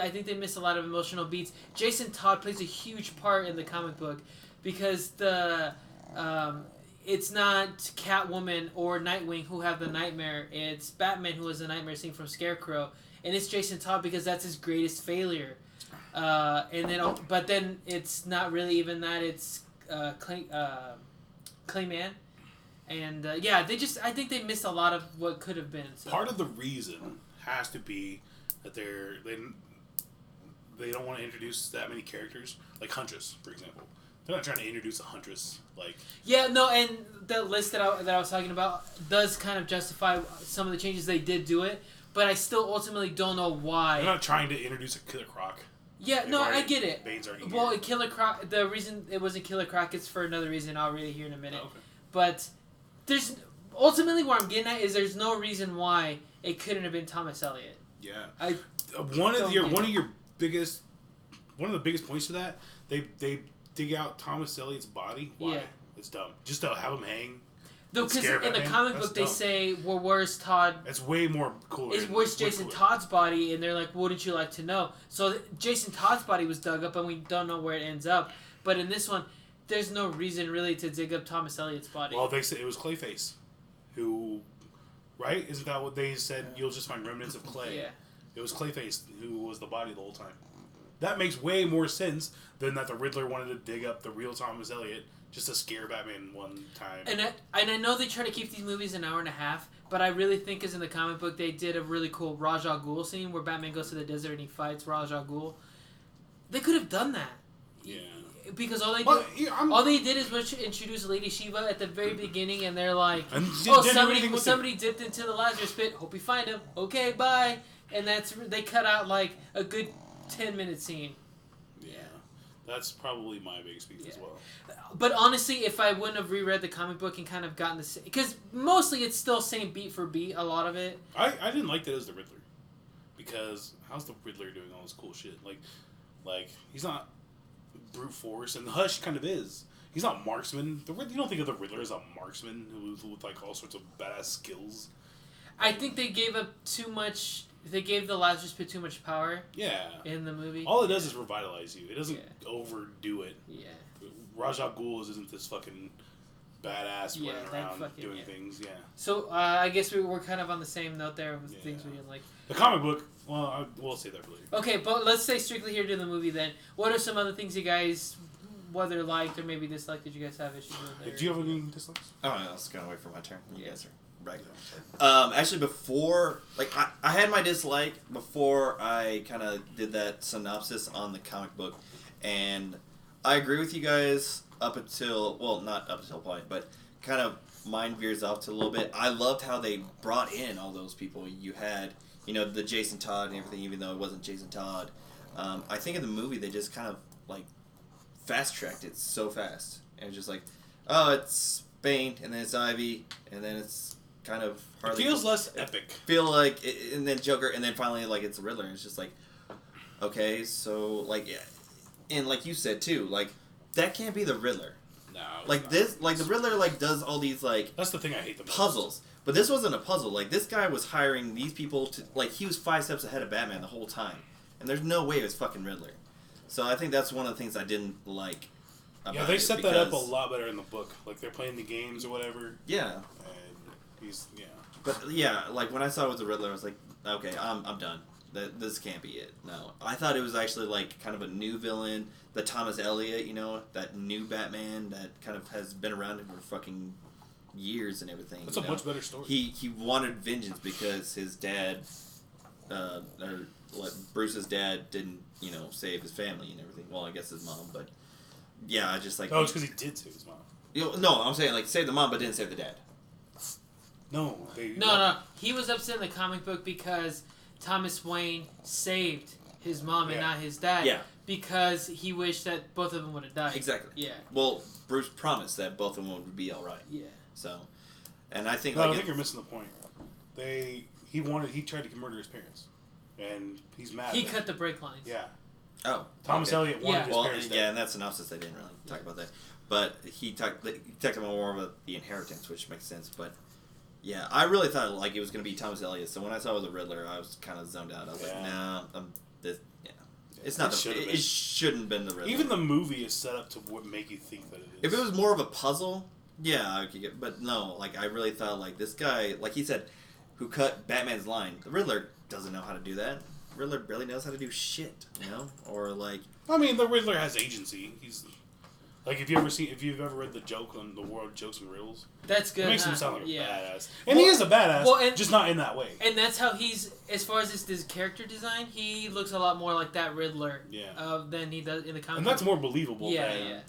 I think they missed a lot of emotional beats. Jason Todd plays a huge part in the comic book because it's not Catwoman or Nightwing who have the nightmare. It's Batman who has the nightmare scene from Scarecrow, and it's Jason Todd because that's his greatest failure. But then it's not really even that. It's Clayman, and I think they missed a lot of what could have been. So. Part of the reason has to be that they don't want to introduce that many characters, like Huntress, for example. They're not trying to introduce a Huntress, like... Yeah, no, and the list that I was talking about does kind of justify some of the changes. They did do it, but I still ultimately don't know why. They're not trying to introduce a Killer Croc. Yeah, no, I get it. Bane's already here. Well, Killer Croc, the reason it wasn't Killer Croc is for another reason. I'll read it here in a minute. Oh, okay. But there's... Ultimately, what I'm getting at is there's no reason why it couldn't have been Thomas Elliott. Yeah. One of the biggest points to that, they dig out Thomas Elliott's body. Why? Yeah. It's dumb. Just to have him hang. No, because in the comic book they say, well, where's Todd? It's way more cooler. Where's Jason Todd's body? And they're like, wouldn't you like to know? So Jason Todd's body was dug up and we don't know where it ends up. But in this one, there's no reason really to dig up Thomas Elliott's body. Well, they said it was Clayface. Who, right? Isn't that what they said? You'll just find remnants of Clay. Yeah. It was Clayface who was the body the whole time. That makes way more sense than that the Riddler wanted to dig up the real Thomas Elliott just to scare Batman one time. And I know they try to keep these movies an hour and a half, but I really think as in the comic book they did a really cool Ra's al Ghul scene where Batman goes to the desert and he fights Ra's al Ghul. They could have done that. Yeah. Because all they did is introduce Lady Shiva at the very beginning, and they're like, somebody dipped into the Lazarus pit. Hope you find him. Okay, bye. And they cut out like a good 10-minute scene. Yeah, that's probably my biggest beef as well. But honestly, if I wouldn't have reread the comic book and kind of gotten the... Because mostly it's still same beat for beat, a lot of it. I didn't like that as the Riddler. Because how's the Riddler doing all this cool shit? Like he's not brute force, and the Hush kind of is. He's not marksman. You don't think of the Riddler as a marksman with like all sorts of badass skills? I think they gave up too much... They gave the Lazarus Pit too much power. Yeah. In the movie. All it does is revitalize you. It doesn't overdo it. Yeah. Ra's al Ghul isn't this fucking badass running around doing things. Yeah. So I guess we're kind of on the same note there with things we didn't like. The comic book. Well, we'll say that for later. Okay, but let's stay strictly here to the movie then. What are some other things you guys, whether liked or maybe disliked, did you guys have issues with? Do you have any dislikes? Oh, I was gonna wait for my turn. You guys are bragging. Actually, before, like, I had my dislike before I kind of did that synopsis on the comic book, and I agree with you guys up until, well, not up until a point, but kind of mine veers off to a little bit. I loved how they brought in all those people. You had, the Jason Todd and everything, even though it wasn't Jason Todd. I think in the movie they just kind of, like, fast-tracked it so fast. And it was just like, oh, it's Bane, and then it's Ivy, and then it's kind of Harley. It feels less epic. And then Joker, and then finally, like, it's Riddler. And it's just like, okay, so, like, and like you said, too, like, that can't be the Riddler. No. Like, the Riddler, like, does all these, like... That's the thing I hate the most. Puzzles. But this wasn't a puzzle. Like, this guy was hiring these people to... Like, he was 5 steps ahead of Batman the whole time. And there's no way it was fucking Riddler. So I think that's one of the things I didn't like about it. Yeah, they set that up a lot better in the book. Like, they're playing the games or whatever. Yeah. And he's... Yeah. But, yeah, like, when I saw it was a Riddler, I was like, okay, I'm done. This can't be it. No. I thought it was actually, like, kind of a new villain. The Thomas Elliott, that new Batman that kind of has been around for fucking years and everything. That's a much better story. He wanted vengeance because his dad, Bruce's dad didn't, save his family and everything. Well, I guess his mom, but yeah, I just like... Oh, it's because he did save his mom. No, I'm saying, like, save the mom but didn't save the dad. No. No. He was upset in the comic book because Thomas Wayne saved his mom and not his dad. Yeah. because he wished that both of them would have died. Exactly. Yeah. Well, Bruce promised that both of them would be all right. Yeah. So, and I think No, like I think you're missing the point. He tried to murder his parents, and he's mad. He at them. cut the brake lines. Yeah. oh Thomas okay. Elliott wanted Yeah. his Well, parents yeah, dead. in that synopsis they didn't really talk about that, but he talked about more of the inheritance, which makes sense. But yeah, I really thought like it was going to be Thomas Elliott. So when I saw it was a Riddler, I was kind of zoned out. I was like, nah, it's not. It shouldn't have been the Riddler. Even the movie is set up to make you think that it is. If it was more of a puzzle, yeah, I could get. But no, like I really thought like this guy, like he said, who cut Batman's line. The Riddler doesn't know how to do that. Riddler barely knows how to do shit, you know, or like. I mean, the Riddler has agency. He's like if you've ever read the joke on the world jokes and riddles. That's good. It makes him sound like a yeah. badass, and he is a badass, and, just not in that way. And that's how he's, as far as his character design, he looks a lot more like that Riddler. Yeah. Than he does in the comic. And that's more believable. Yeah, than, yeah.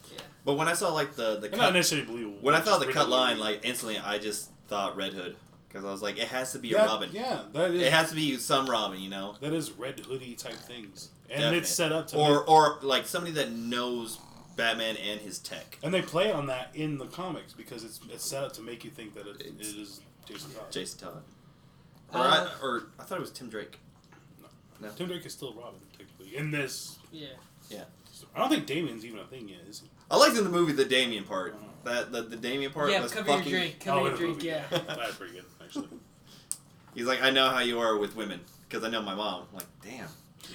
But when I saw like the not cut, necessarily believable. when I saw the just cut Riddler. line, like instantly I just thought Red Hood because I was like, it has to be a Yeah, Robin. Yeah, that is. It has to be some Robin, you know. That is Red Hoodie type things, and Definitely. it's set up to. Or like somebody that knows Batman and his tech. And they play on that in the comics because it's set up to make you think that it is Jason Todd. Jason Todd. Or I thought it was Tim Drake. No. Tim Drake is still Robin, technically. In this. Yeah. Yeah. I don't think Damien's even a thing yet, is he? I liked in the movie the Damien part. That the Damien part Yeah, was cover fucking. your drink. Cover your drink. Yeah. That's pretty good, actually. He's like, I know how you are with women because I know my mom. I'm like, damn.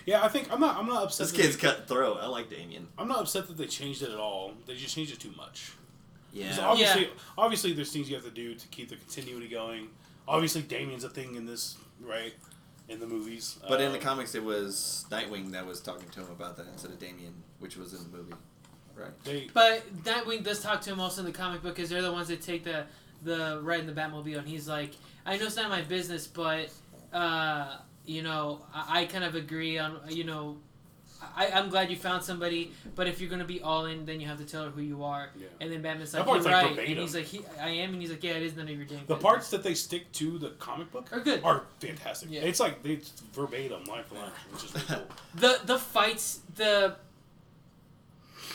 Yeah, I think I'm not upset. This kid's cutthroat. I like Damien. I'm not upset that they changed it at all. They just changed it too much. Yeah. 'Cause obviously, there's things you have to do to keep the continuity going. Obviously, Damien's a thing in this, right? In the movies. But in the comics, it was Nightwing that was talking to him about that instead of Damien, which was in the movie, right? But Nightwing does talk to him also in the comic book because they're the ones that take the ride in the Batmobile, and he's like, I know it's not my business, but you know, I kind of agree on, you know, I'm glad you found somebody, but if you're gonna be all in, then you have to tell her who you are. Yeah. And then Batman's like, you're right, verbatim. and he's like, I am, and he's like, yeah, it is none of your damn The business. parts that they stick to the comic book are good, are fantastic. Yeah. It's like it's verbatim, line for line, which is really cool. The fights,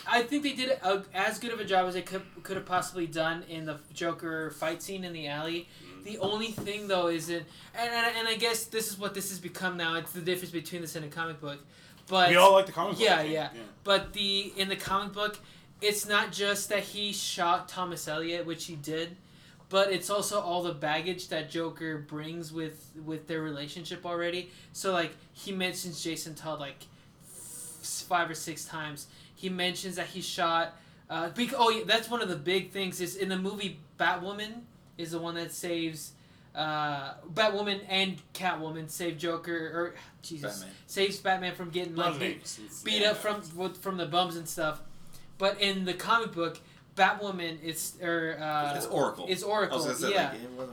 I think they did as good of a job as they could have possibly done in the Joker fight scene in the alley. The only thing though is and I guess this is what this has become now. It's the difference between this and a comic book. But we all like the comic book. Yeah. But in the comic book, it's not just that he shot Thomas Elliott, which he did, but it's also all the baggage that Joker brings with their relationship already. So like he mentions Jason Todd like 5 or 6 times. He mentions that he shot. That's one of the big things is in the movie Batwoman is the one that saves. Batwoman and Catwoman save Joker saves Batman from getting like beat up from the bums and stuff. But in the comic book, Batwoman it's Oracle. It's Oracle. I was gonna say, yeah. Like,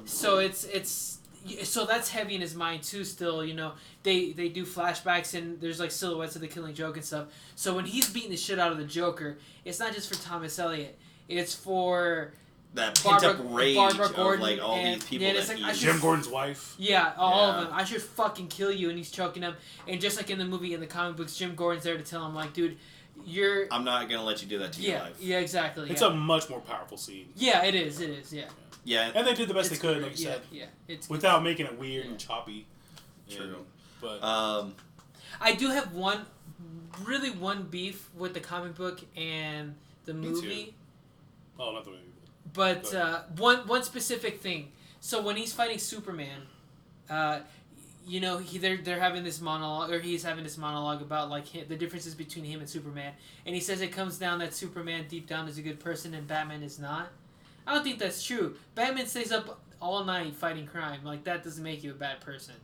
So that's heavy in his mind too. Still, you know, they do flashbacks and there's like silhouettes of the Killing Joke and stuff. So when he's beating the shit out of the Joker, it's not just for Thomas Elliott. It's for that pent up rage of like all these people Jim Gordon's wife. Yeah, all of them. I should fucking kill you, and he's choking him. And just like in the movie, in the comic books, Jim Gordon's there to tell him, like, dude, I'm not gonna let you do that to your life. Yeah, exactly. It's a much more powerful scene. Yeah, it is. Yeah. Yeah. And they did the best they could, like you said. Yeah. Without making it weird and choppy. True. But I do have one beef with the comic book and the movie. Me too. Oh, not the movie. But one specific thing. So when he's fighting Superman, you know, they're having this monologue, or he's having this monologue about like the differences between him and Superman, and he says it comes down that Superman deep down is a good person and Batman is not. I don't think that's true. Batman stays up all night fighting crime. Like that doesn't make you a bad person.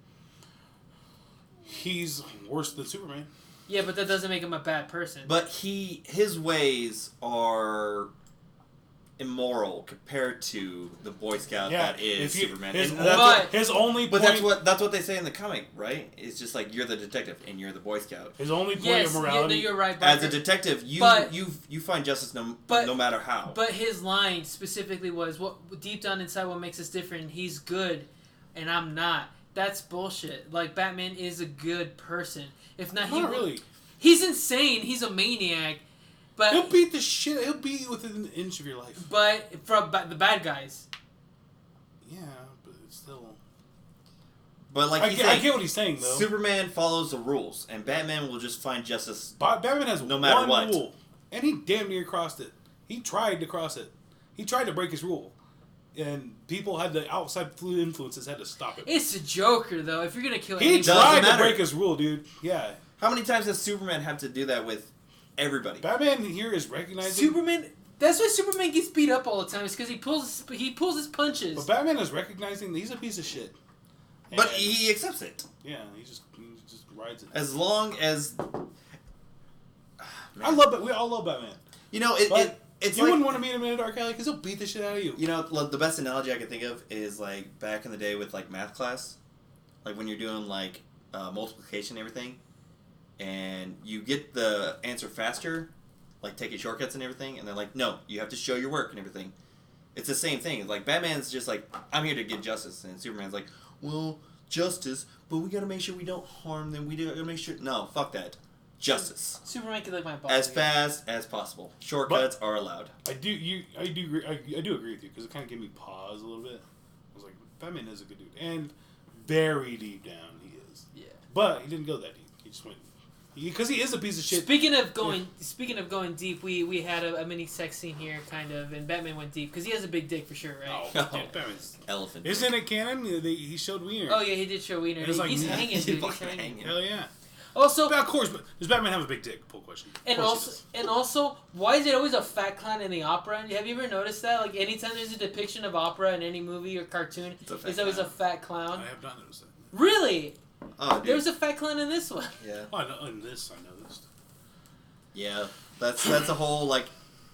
He's worse than Superman. Yeah, but that doesn't make him a bad person. But his ways are immoral compared to the Boy Scout that is Superman. His only but point, that's what they say in the comic, right? It's just like you're the detective and you're the Boy Scout. His only point of morality. You're right. As a detective, you find justice no matter how. But his line specifically was what deep down inside what makes us different. He's good, and I'm not. That's bullshit. Like Batman is a good person. If not, not really. He's insane. He's a maniac. But He'll beat the shit. He'll beat you within an inch of your life. But from the bad guys. Yeah, but it's still. But like I get what he's saying though. Superman follows the rules, and Batman will just find justice. Batman has no matter one what. rule, and he damn near crossed it. He tried to cross it. He tried to break his rule, and people had the outside influences had to stop it. It's the Joker though. If you're gonna kill He anybody, tried to matter. break his rule, dude. Yeah. How many times does Superman have to do that with everybody? Batman here is recognizing. Superman. That's why Superman gets beat up all the time. It's because he pulls his punches. But Batman is recognizing that he's a piece of shit. But And- he accepts it. Yeah, he just rides it. As long as... I love it. We all love Batman. You know, it's you like... wouldn't want to meet him in a dark alley because he'll beat the shit out of you. You know, the best analogy I can think of is, like, back in the day with, like, math class. Like, when you're doing, like, multiplication and everything, and you get the answer faster, like, taking shortcuts and everything, and they're like, no, you have to show your work and everything. It's the same thing. Like, Batman's just like, I'm here to get justice, and Superman's like, well, justice, but we gotta make sure we don't harm them. We gotta make sure... No, fuck that. Justice. Superman can lick my balls. As fast as possible. Shortcuts are allowed. I do agree with you because it kind of gave me pause a little bit. I was like, Batman is a good dude, and very deep down he is. Yeah. But he didn't go that deep. He just went because he is a piece of shit. Speaking of going deep, we had a mini sex scene here, kind of, and Batman went deep because he has a big dick for sure, right? Oh, dude, Batman's Elephant. Isn't it canon? He showed Wiener. Oh yeah, he did show Wiener. It's like- He's hanging, dude. He's fucking hanging. hanging. Hell yeah. Also, But of course, but does Batman have a big dick? Pull question. Of course he does. also, why is it always a fat clown in the opera? Have you ever noticed that? Like anytime there's a depiction of opera in any movie or cartoon, it's always a fat clown. I have not noticed that. Really? Oh, dude. There was a fat clown in this one. Yeah. Oh, I know, in this I noticed. Yeah, that's a whole like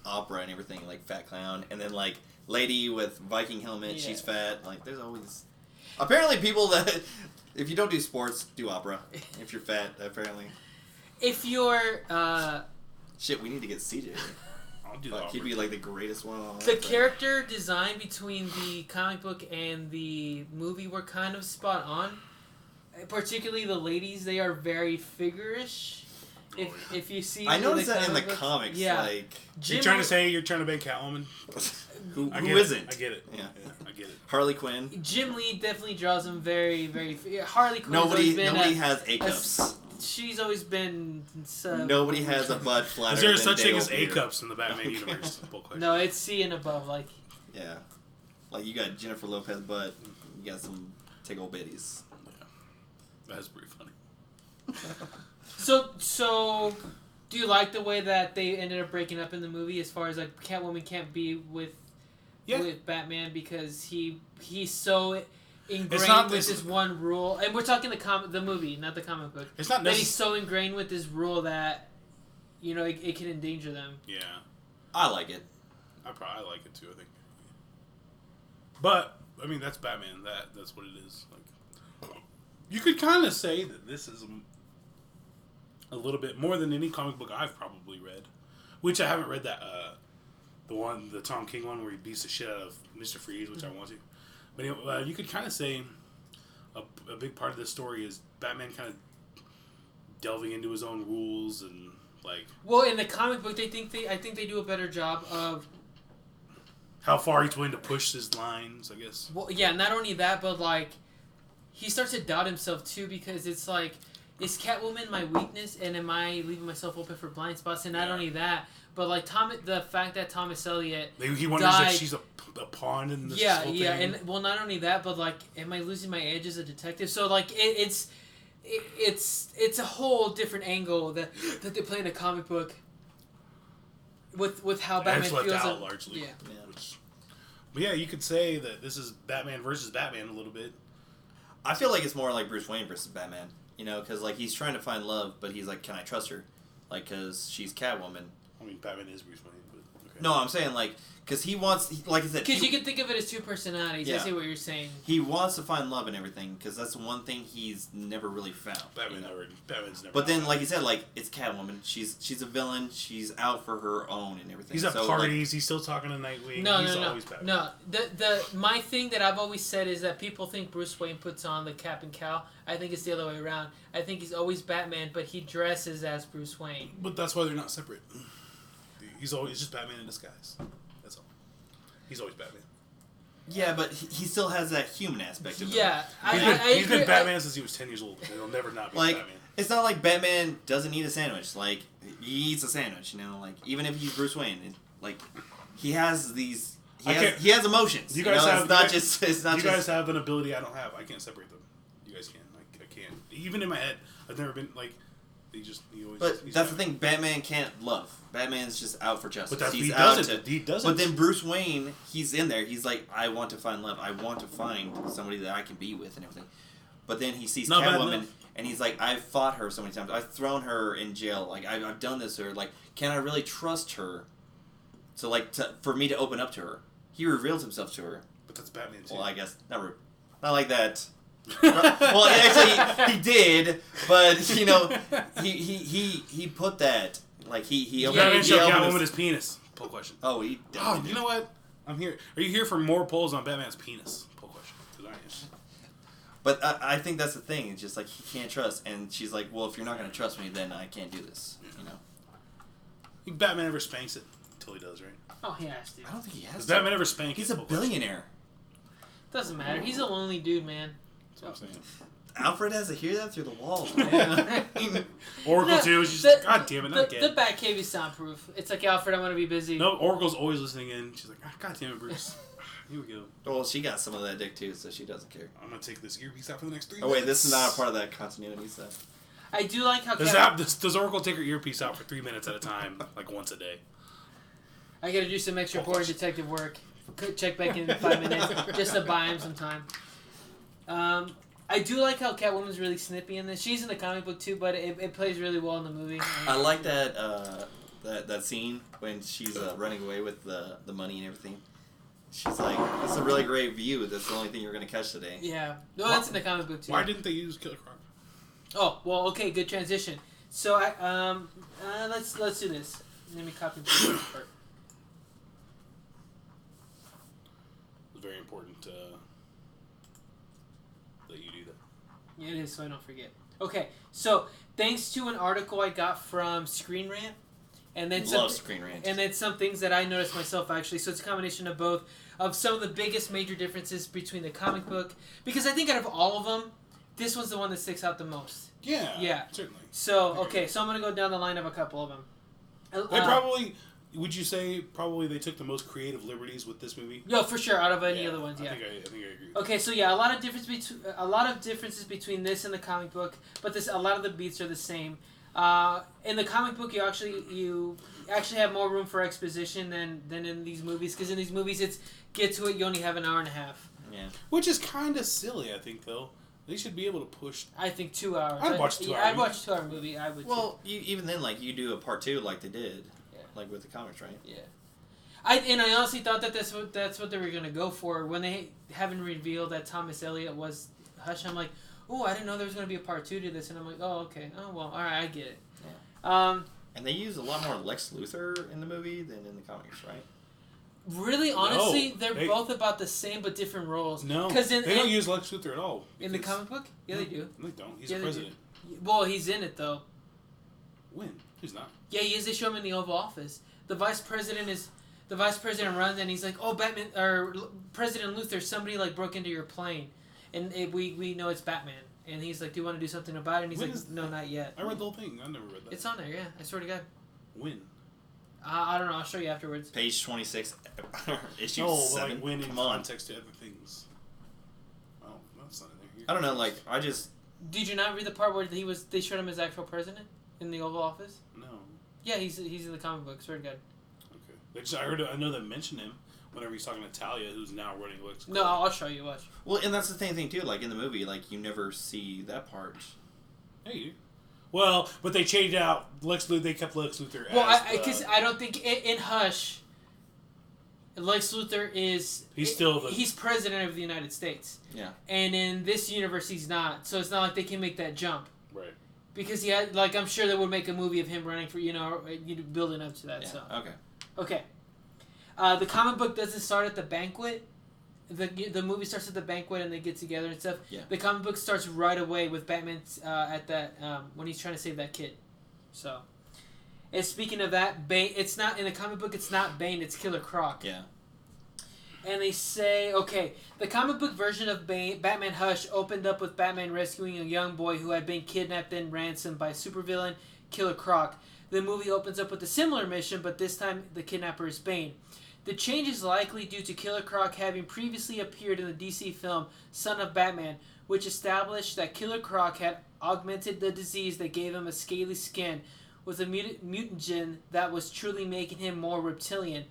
opera and everything, like fat clown, and then like lady with Viking helmet, Yeah. she's fat. Like there's always apparently people that if you don't do sports, do opera. If you're fat, apparently. If you're Shit, we need to get CJ. I'll do Fuck, that. he'd be like the greatest one on the character design between the comic book and the movie were kind of spot on. Particularly the ladies, they are very figure-ish. If you see, I noticed that in the comic books, comics. yeah. Like You're trying to say you're trying to make Catwoman? who I who get isn't? it. I get it. Yeah. I get it. Harley Quinn. Jim Lee definitely draws them very, very. Harley Quinn's always been Nobody has A cups. she's always been. Nobody has a butt flatter. Is there than such thing Dale as A Beer. cups in the Batman universe? Pull question. No, it's C and above. Like Yeah, like you got Jennifer Lopez butt. You got some tickle bitties. That's pretty funny. so. Do you like the way that they ended up breaking up in the movie? As far as like Catwoman can't be with Batman because he's so ingrained with this one rule, and we're talking the movie, not the comic book. It's not that he's so ingrained with this rule that it can endanger them. Yeah. I like it. I like it too, I think. But I mean, that's Batman. That's what it is. Like, you could kind of say that this is a little bit more than any comic book I've probably read, which I haven't read that the Tom King one where he beats the shit out of Mr. Freeze, which I want to. But anyway, you could kind of say a big part of this story is Batman kind of delving into his own rules and like. Well, in the comic book, I think they do a better job of how far he's willing to push his lines, I guess. Well, yeah, not only that, but like he starts to doubt himself too because it's like, is Catwoman my weakness, and am I leaving myself open for blind spots? And not only that, but like the fact that Thomas Elliot he wonders died, if she's a pawn in this whole thing. and well, not only that, but like, am I losing my edge as a detective? So like, it's a whole different angle that they play in a comic book with how Batman It's left feels. out largely. Yeah. But yeah, you could say that this is Batman versus Batman a little bit. I feel like it's more like Bruce Wayne versus Batman. You know, because like he's trying to find love, but he's like, can I trust her? Like, because she's Catwoman. I mean, Batman is Bruce Wayne, but okay. No, I'm saying like, Because he wants, like I said... Because you can think of it as two personalities. Yeah. I see what you're saying. He wants to find love and everything, because that's one thing he's never really found. Batman's never. But then, like you said, like, it's Catwoman. She's a villain. She's out for her own and everything. He's at so, parties. Like, he's still talking to Nightwing. No, he's no. always Batman. No, my thing that I've always said is that people think Bruce Wayne puts on the cap and cowl. I think it's the other way around. I think he's always Batman, but he dresses as Bruce Wayne. But that's why they're not separate. He's always just Batman in disguise. That's all. He's always Batman. yeah, but he still has that human aspect of him. Yeah, He's been Batman since he was 10 years old. He'll never not be Like, Batman. it's not like Batman doesn't eat a sandwich. Like, he eats a sandwich, Like, even if he's Bruce Wayne, like, he has these... He has emotions. You guys have... You guys have an ability I don't have. I can't separate them. You guys can. I can't. Even in my head, I've never been, like... He always... But that's the thing. Batman can't love. Batman's just out for justice. But He's he out doesn't. He doesn't. But then Bruce Wayne, he's in there. He's like, I want to find love. I want to find somebody that I can be with and everything. But then he sees Catwoman, and he's like, I've fought her so many times. I've thrown her in jail. Like, I've done this to her. Like, can I really trust her? So, like, for me to open up to her. He reveals himself to her. But that's Batman, too. Well, I guess, not like that. Well, actually, he did, but he put that like he Batman showed Catwoman his penis. Poll question. Oh, he. Oh, you know what? I'm here. Are you here for more polls on Batman's penis? Poll question. Because I am. But I think that's the thing. It's just like he can't trust, and she's like, "Well, if you're not going to trust me, then I can't do this." Think Batman ever spanks it until he does, right? Oh, he has to. I don't think he has. Does Batman ever spank it? He's a billionaire. Doesn't matter. He's a lonely dude, man. That's what I'm saying. Alfred has to hear that through the walls, man. Oracle too. She's just, God damn it, not again. The Batcave is soundproof. It's like, Alfred, I'm gonna be busy. No, Oracle's always listening in. She's like, God damn it, Bruce. Here we go. Well, she got some of that dick too, so she doesn't care. I'm gonna take this earpiece out for the next 3 Oh minutes. wait, this is not a part of that continuity stuff. I do like how does Oracle take her earpiece out for 3 minutes at a time, like once a day? I gotta do some extra boring detective work. Check back in 5 minutes just to buy him some time. I do like how Catwoman's really snippy in this. She's in the comic book too, but it plays really well in the movie. I like that that scene when she's running away with the money and everything. She's like, "That's a really great view. That's the only thing you're gonna catch today." Yeah, no, that's in the comic book too. Why didn't they use Killer Croc? Oh well, okay, good transition. So let's do this. Let me copy and paste this part. It's very important that you do that. Yeah, it is, so I don't forget. Okay, so thanks to an article I got from Screen Rant, and then Screen Rant, and then some things that I noticed myself actually. So it's a combination of both, of some of the biggest major differences between the comic book, because I think out of all of them, this one's the one that sticks out the most. Yeah, certainly. So okay, so I'm gonna go down the line of a couple of them. They probably. Would you say they took the most creative liberties with this movie? No, for sure. Out of any other ones, yeah. I think I agree. Okay, so yeah, a lot of differences between this and the comic book, but a lot of the beats are the same. In the comic book, you actually have more room for exposition than in these movies, because in these movies, it's get to it, you only have an hour and a half. Yeah. Which is kind of silly, I think, though. They should be able to push. I think 2 hours. I'd watch 2 hours. I'd watch a 2 hour movie. I would. Well, even then, like you do a part 2, like they did. Like with the comics, right? Yeah. I honestly thought that that's what they were gonna go for when they haven't revealed that Thomas Elliot was Hush. I'm like, oh, I didn't know there was gonna be a part 2 to this, and I'm like, oh, okay, oh well, all right, I get it. Yeah. And they use a lot more Lex Luthor in the movie than in the comics, right? Really, honestly, they're both about the same but different roles. No, because they don't use Lex Luthor at all. In the comic book, yeah, they do. They don't. He's the president. Well, he's in it though. When? He's not. Yeah, he is. They show him in the Oval Office. The vice president runs and he's like, "Oh, Batman or President Luthor, somebody like broke into your plane," and we know it's Batman. And he's like, "Do you want to do something about it?" And he's like, "No, not yet." I read the whole thing. I never read that. It's on there. Yeah, I swear to God. When? I don't know. I'll show you afterwards. Page 26, issue 7. Like when in Come on. context to other things. Oh, that's not in there. I don't know. Like I just. Did you not read the part where they showed him as actual president in the Oval Office? No. Yeah, he's in the comic book. Swear to God. Okay. I know they mention him whenever he's talking to Talia, who's now running Lex. No, I'll show you. Watch. Well, and that's the same thing too. Like in the movie, like you never see that part. Yeah, you do. Well, but they changed out Lex Luthor. They kept Lex Luthor. Well, because I don't think in Hush, Lex Luthor is... He's still the... He's president of the United States. Yeah. And in this universe, he's not. So it's not like they can make that jump. Right. Because he had... Like, I'm sure they would make a movie of him running for, building up to that, Yeah. so... Okay. The comic book doesn't start at the banquet. The movie starts at the banquet and they get together and stuff. Yeah. The comic book starts right away with Batman at that when he's trying to save that kid. So, and speaking of that, Bane. It's not in the comic book. It's not Bane. It's Killer Croc. Yeah. And they say, okay, the comic book version of Batman Hush opened up with Batman rescuing a young boy who had been kidnapped and ransomed by supervillain Killer Croc. The movie opens up with a similar mission, but this time the kidnapper is Bane. The change is likely due to Killer Croc having previously appeared in the DC film Son of Batman, which established that Killer Croc had augmented the disease that gave him a scaly skin with a mutagen that was truly making him more reptilian.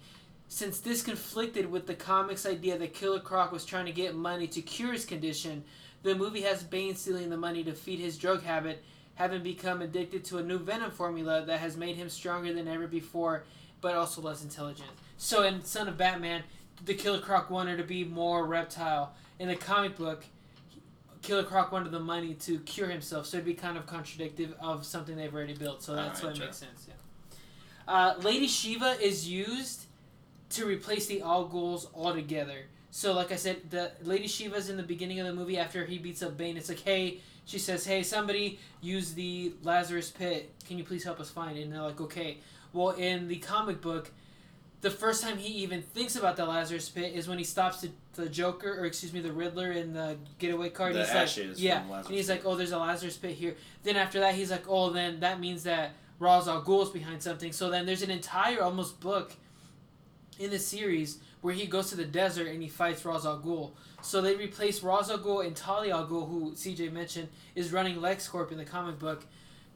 Since this conflicted with the comics' idea that Killer Croc was trying to get money to cure his condition, the movie has Bane stealing the money to feed his drug habit, having become addicted to a new Venom formula that has made him stronger than ever before, but also less intelligent. So in Son of Batman, the Killer Croc wanted to be more reptile. In the comic book, Killer Croc wanted the money to cure himself, so it'd be kind of contradictory of something they've already built. So that's why it makes sense. Yeah. Lady Shiva is used to replace the All Ghouls altogether. So like I said, the Lady Shiva's in the beginning of the movie after he beats up Bane. It's like, hey, she says, hey, somebody use the Lazarus Pit. Can you please help us find it? And they're like, okay. Well, in the comic book, the first time he even thinks about the Lazarus Pit is when he stops the Joker, or excuse me, the Riddler in the getaway car. The he's ashes like, yeah, from Lazarus and he's Pit. like, oh, there's a Lazarus Pit here. Then after that, he's like, oh, then that means that Ra's al Ghul's behind something. So then there's an entire almost book in the series where he goes to the desert and he fights Ra's al Ghul. So they replace Ra's al Ghul and Talia al Ghul, who CJ mentioned is running LexCorp in the comic book,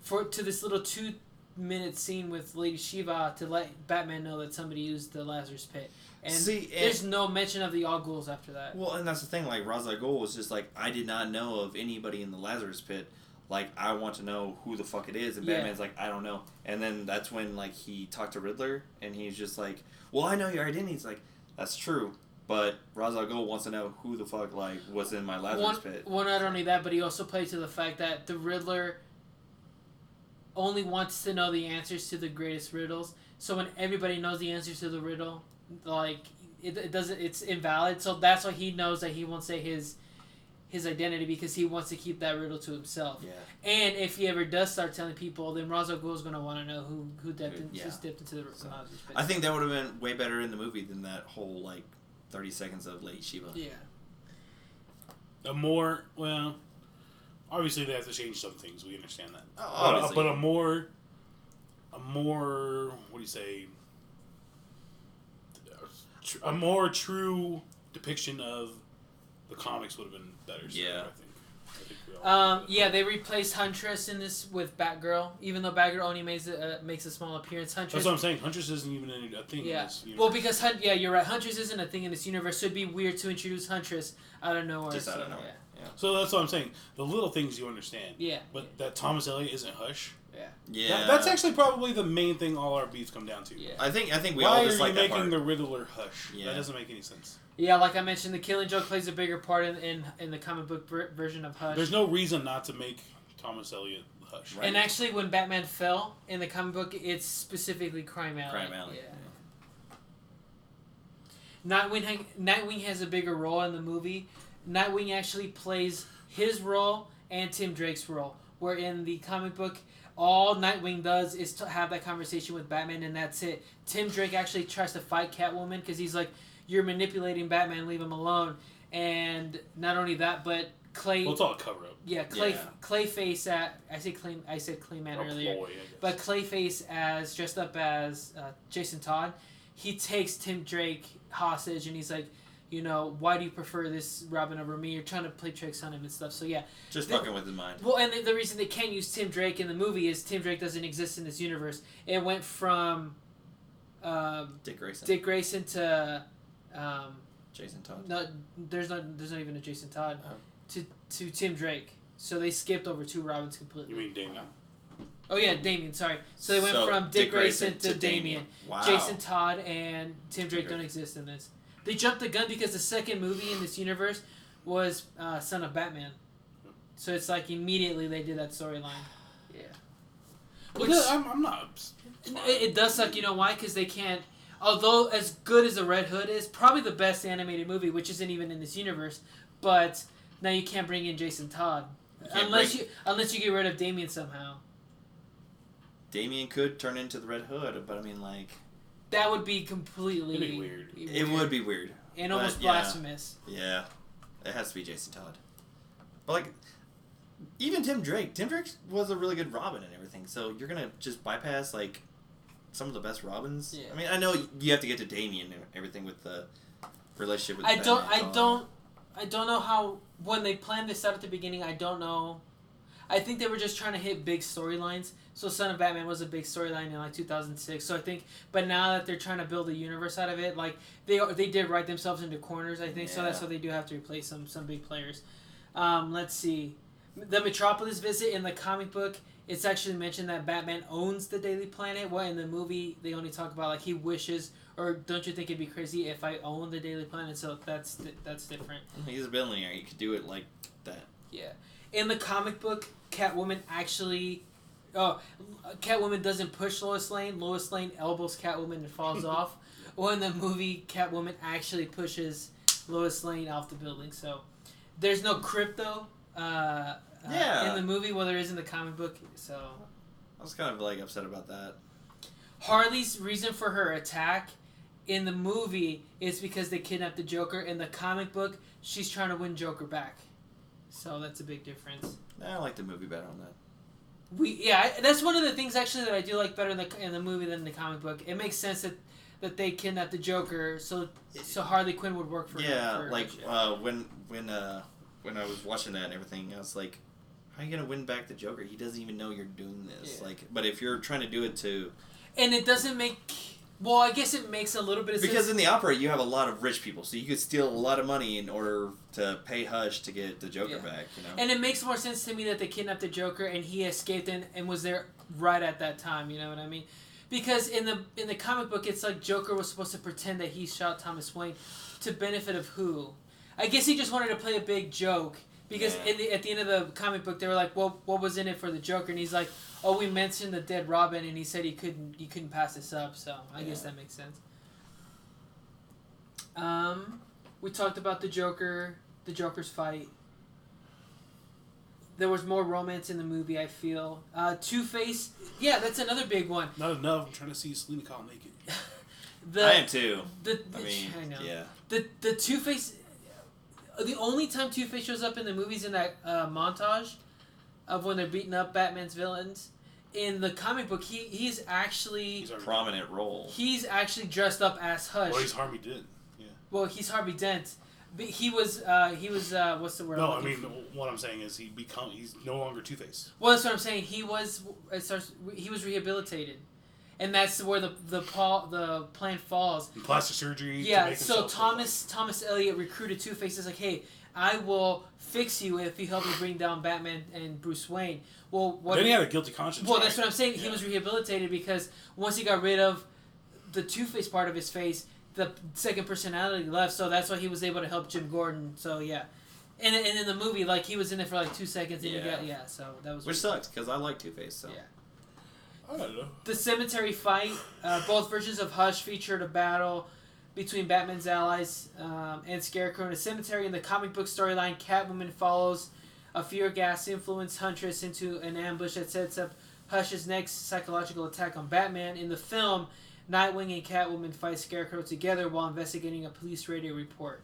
to this little 2-minute scene with Lady Shiva to let Batman know that somebody used the Lazarus Pit. And there's no mention of the All Ghouls after that. Well, and that's the thing. Like Ra's al Ghul was just like, I did not know of anybody in the Lazarus Pit. Like, I want to know who the fuck it is. And Batman's like, I don't know. And then that's when like he talked to Riddler, and he's just like, well, I know your identity. He's like, that's true. But Ra's al Ghul wants to know who the fuck like was in my Lazarus Pit. Well, not only that, but he also plays to the fact that the Riddler only wants to know the answers to the greatest riddles. So when everybody knows the answers to the riddle, like it doesn't, it's invalid. So that's why he knows that he won't say his identity, because he wants to keep that riddle to himself. Yeah. And if he ever does start telling people, then Ra's al Ghul is going to want to know who dipped into the Lazarus Pit. I think that would have been way better in the movie than that whole like 30 seconds of Lady Shiva. Yeah. Obviously they have to change some things. We understand that. Obviously. But a more, what do you say? A more true depiction of the comics would have been better. Yeah. I think we all Yeah, they replaced Huntress in this with Batgirl, even though Batgirl only makes a small appearance. Huntress. That's what I'm saying. Huntress isn't even a thing. Yeah. In this universe. Well, because you're right. Huntress isn't a thing in this universe, so it'd be weird to introduce Huntress out of nowhere. Just out of nowhere. Yeah. So that's what I'm saying. The little things you understand. Yeah. But that Thomas Elliott isn't Hush. Yeah. Yeah. That's actually probably the main thing all our beefs come down to. Yeah. I think we Why all just are like you that making part. the Riddler Hush? Yeah. That doesn't make any sense. Yeah, like I mentioned, the Killing Joke plays a bigger part in the comic book version of Hush. There's no reason not to make Thomas Elliott Hush. Right. And actually, when Batman fell in the comic book, it's specifically Crime Alley. Crime Alley. Yeah. Nightwing has a bigger role in the movie. Nightwing actually plays his role and Tim Drake's role, where in the comic book, all Nightwing does is to have that conversation with Batman, and that's it. Tim Drake actually tries to fight Catwoman because he's like, you're manipulating Batman, leave him alone. And not only that, but Clay... Well, it's all a cover-up. Yeah, Clayface I said Clayman Or earlier. ploy, I guess. But Clayface, dressed up as Jason Todd, he takes Tim Drake hostage, and he's like, why do you prefer this Robin over me? You're trying to play tricks on him and stuff. So yeah. Just fucking with his mind. Well, and the reason they can't use Tim Drake in the movie is Tim Drake doesn't exist in this universe. It went from Dick Grayson to Jason Todd. no, there's not even a Jason Todd Oh. to Tim Drake. So they skipped over two Robins completely. You mean Damien? Oh yeah, Damien. Sorry. So they went So, from Dick Grayson to Damien. Wow. Jason Todd and Tim Drake don't exist in this. They jumped the gun because the second movie in this universe was Son of Batman. So it's like immediately they did that storyline. Yeah. Well, Which, I'm not. it does suck. You know why? Because they can't. Although as good as the Red Hood is, probably the best animated movie, which isn't even in this universe. But now you can't bring in Jason Todd unless you get rid of Damien somehow. Damien could turn into the Red Hood, but I mean, like... That would be completely... It'd be weird. It would be weird. And almost blasphemous. Yeah. It has to be Jason Todd. But, like, even Tim Drake. Tim Drake was a really good Robin and everything, so you're going to just bypass, like, some of the best Robins? Yeah. I mean, I know you have to get to Damien and everything with the relationship with I Batman. don't know how... When they planned this out at the beginning, I don't know... I think they were just trying to hit big storylines. So Son of Batman was a big storyline in like 2006. So I think, but now that they're trying to build a universe out of it, like they did write themselves into corners. I think so. That's why they do have to replace some big players. Let's see, the Metropolis visit in the comic book. It's actually mentioned that Batman owns the Daily Planet. Well, in the movie they only talk about like he wishes, or don't you think it'd be crazy if I owned the Daily Planet? So that's different. He's a billionaire. He could do it like that. Yeah. In the comic book, Catwoman doesn't push Lois Lane. Lois Lane elbows Catwoman and falls off. Or in the movie, Catwoman actually pushes Lois Lane off the building. So there's no crypto in the movie, well, there is in the comic book. So I was kind of like upset about that. Harley's reason for her attack in the movie is because they kidnapped the Joker. In the comic book, she's trying to win Joker back. So that's a big difference. I like the movie better on that. That's one of the things actually that I do like better in the movie than in the comic book. It makes sense that they kidnapped the Joker, so Harley Quinn would work for her. Yeah, when I was watching that and everything, I was like, how are you gonna win back the Joker? He doesn't even know you're doing this. Yeah. Like, but if you're trying to do it to, and it doesn't make. Well, I guess it makes a little bit of sense. Because in the opera, you have a lot of rich people, so you could steal a lot of money in order to pay Hush to get the Joker back, you know? And it makes more sense to me that they kidnapped the Joker and he escaped and was there right at that time, you know what I mean? Because in the comic book, it's like Joker was supposed to pretend that he shot Thomas Wayne to benefit of who? I guess he just wanted to play a big joke. Because at the end of the comic book, they were like, "Well, what was in it for the Joker?" And he's like, "Oh, we mentioned the dead Robin," and he said he couldn't pass this up. So I guess that makes sense. We talked about the Joker's fight. There was more romance in the movie, I feel. Two-Face, that's another big one. Not enough. I'm trying to see Selena Kyle naked. I am too. I know. Yeah. The Two-Face. The only time Two-Face shows up in the movies in that montage of when they're beating up Batman's villains. In the comic book, he's actually a prominent role. He's actually dressed up as Hush. Well, he's Harvey Dent. Yeah. Well, he's Harvey Dent. But he was what's the word? No, I mean what I'm saying is he's no longer Two-Face. Well, that's what I'm saying. He was rehabilitated. And that's where the plan falls. And plastic surgery. Yeah, to make so himself Thomas Elliott recruited Two-Face. Is like, hey, I will fix you if you help me bring down Batman and Bruce Wayne. Well, then he had a guilty conscience. Well, right? that's what I'm saying. He was rehabilitated because once he got rid of the Two-Face part of his face, the second personality left. So that's why he was able to help Jim Gordon. So yeah, and in the movie, like he was in it for like 2 seconds. And so that was which sucks because I like Two-Face. So. Yeah. I don't know. The cemetery fight, both versions of Hush featured a battle between Batman's allies and Scarecrow in a cemetery. In the comic book storyline, Catwoman follows a fear gas-influenced Huntress into an ambush that sets up Hush's next psychological attack on Batman. In the film, Nightwing and Catwoman fight Scarecrow together while investigating a police radio report.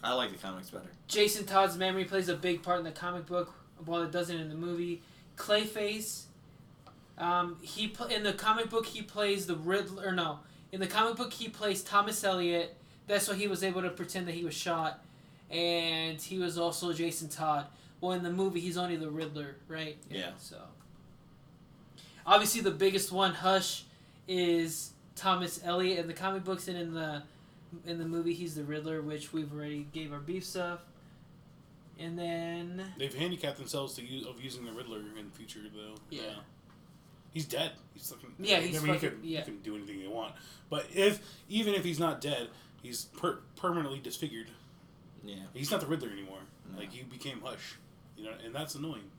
I like the comics better. Jason Todd's memory plays a big part in the comic book, while it doesn't in the movie. Clayface... in the comic book he plays the Riddler. Or no, in the comic book he plays Thomas Elliott. That's why he was able to pretend that he was shot, and he was also Jason Todd. Well, in the movie he's only the Riddler, right? Yeah. So obviously the biggest one, Hush, is Thomas Elliott in the comic books, and in the movie he's the Riddler, which we've already gave our beef stuff. And then They've handicapped themselves of using the Riddler in the future, though. Yeah. He's dead. He's fucking. Yeah, he's fucking. He can do anything they want. But even if he's not dead, he's permanently disfigured. Yeah. He's not the Riddler anymore. No. Like, he became Hush. You know, and that's annoying.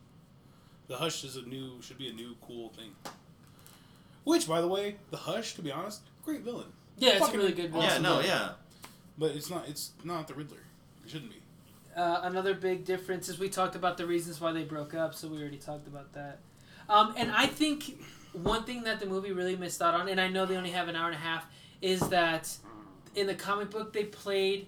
The Hush should be a new cool thing. Which, by the way, the Hush, to be honest, great villain. Yeah, it's Fucking a really good villain. Yeah, awesome no, villain. yeah. But it's not the Riddler. It shouldn't be. Another big difference is we talked about the reasons why they broke up, so we already talked about that. And I think one thing that the movie really missed out on, and I know they only have an hour and a half, is that in the comic book they played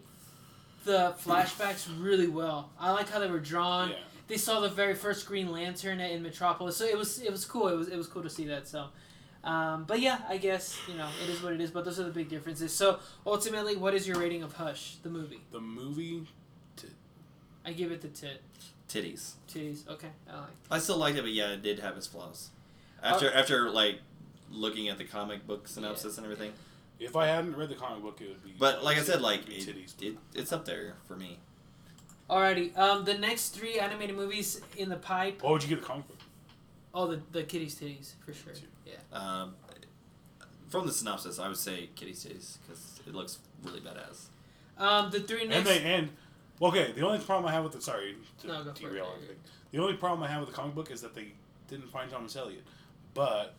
the flashbacks really well. I like how they were drawn. Yeah. They saw the very first Green Lantern in Metropolis, so it was cool. It was cool to see that. So, but yeah, I guess it is what it is. But those are the big differences. So ultimately, what is your rating of Hush, the movie? The movie. I give it the tit. Titties. Titties. Okay, I like. I still liked it, but yeah, it did have its flaws. After like looking at the comic book synopsis and everything. If I hadn't read the comic book, it would be. But like I said, like titties. it's up there for me. Alrighty. The next 3 animated movies in the pipe. What would you give the comic book? Oh, the Kitty's titties for sure. Yeah. From the synopsis, I would say Kitty's titties because it looks really badass. The 3 next. Okay, the only problem I have with it. Sorry to No, go for derail it. everything. The only problem I have with the comic book is that they didn't find Thomas Elliot, but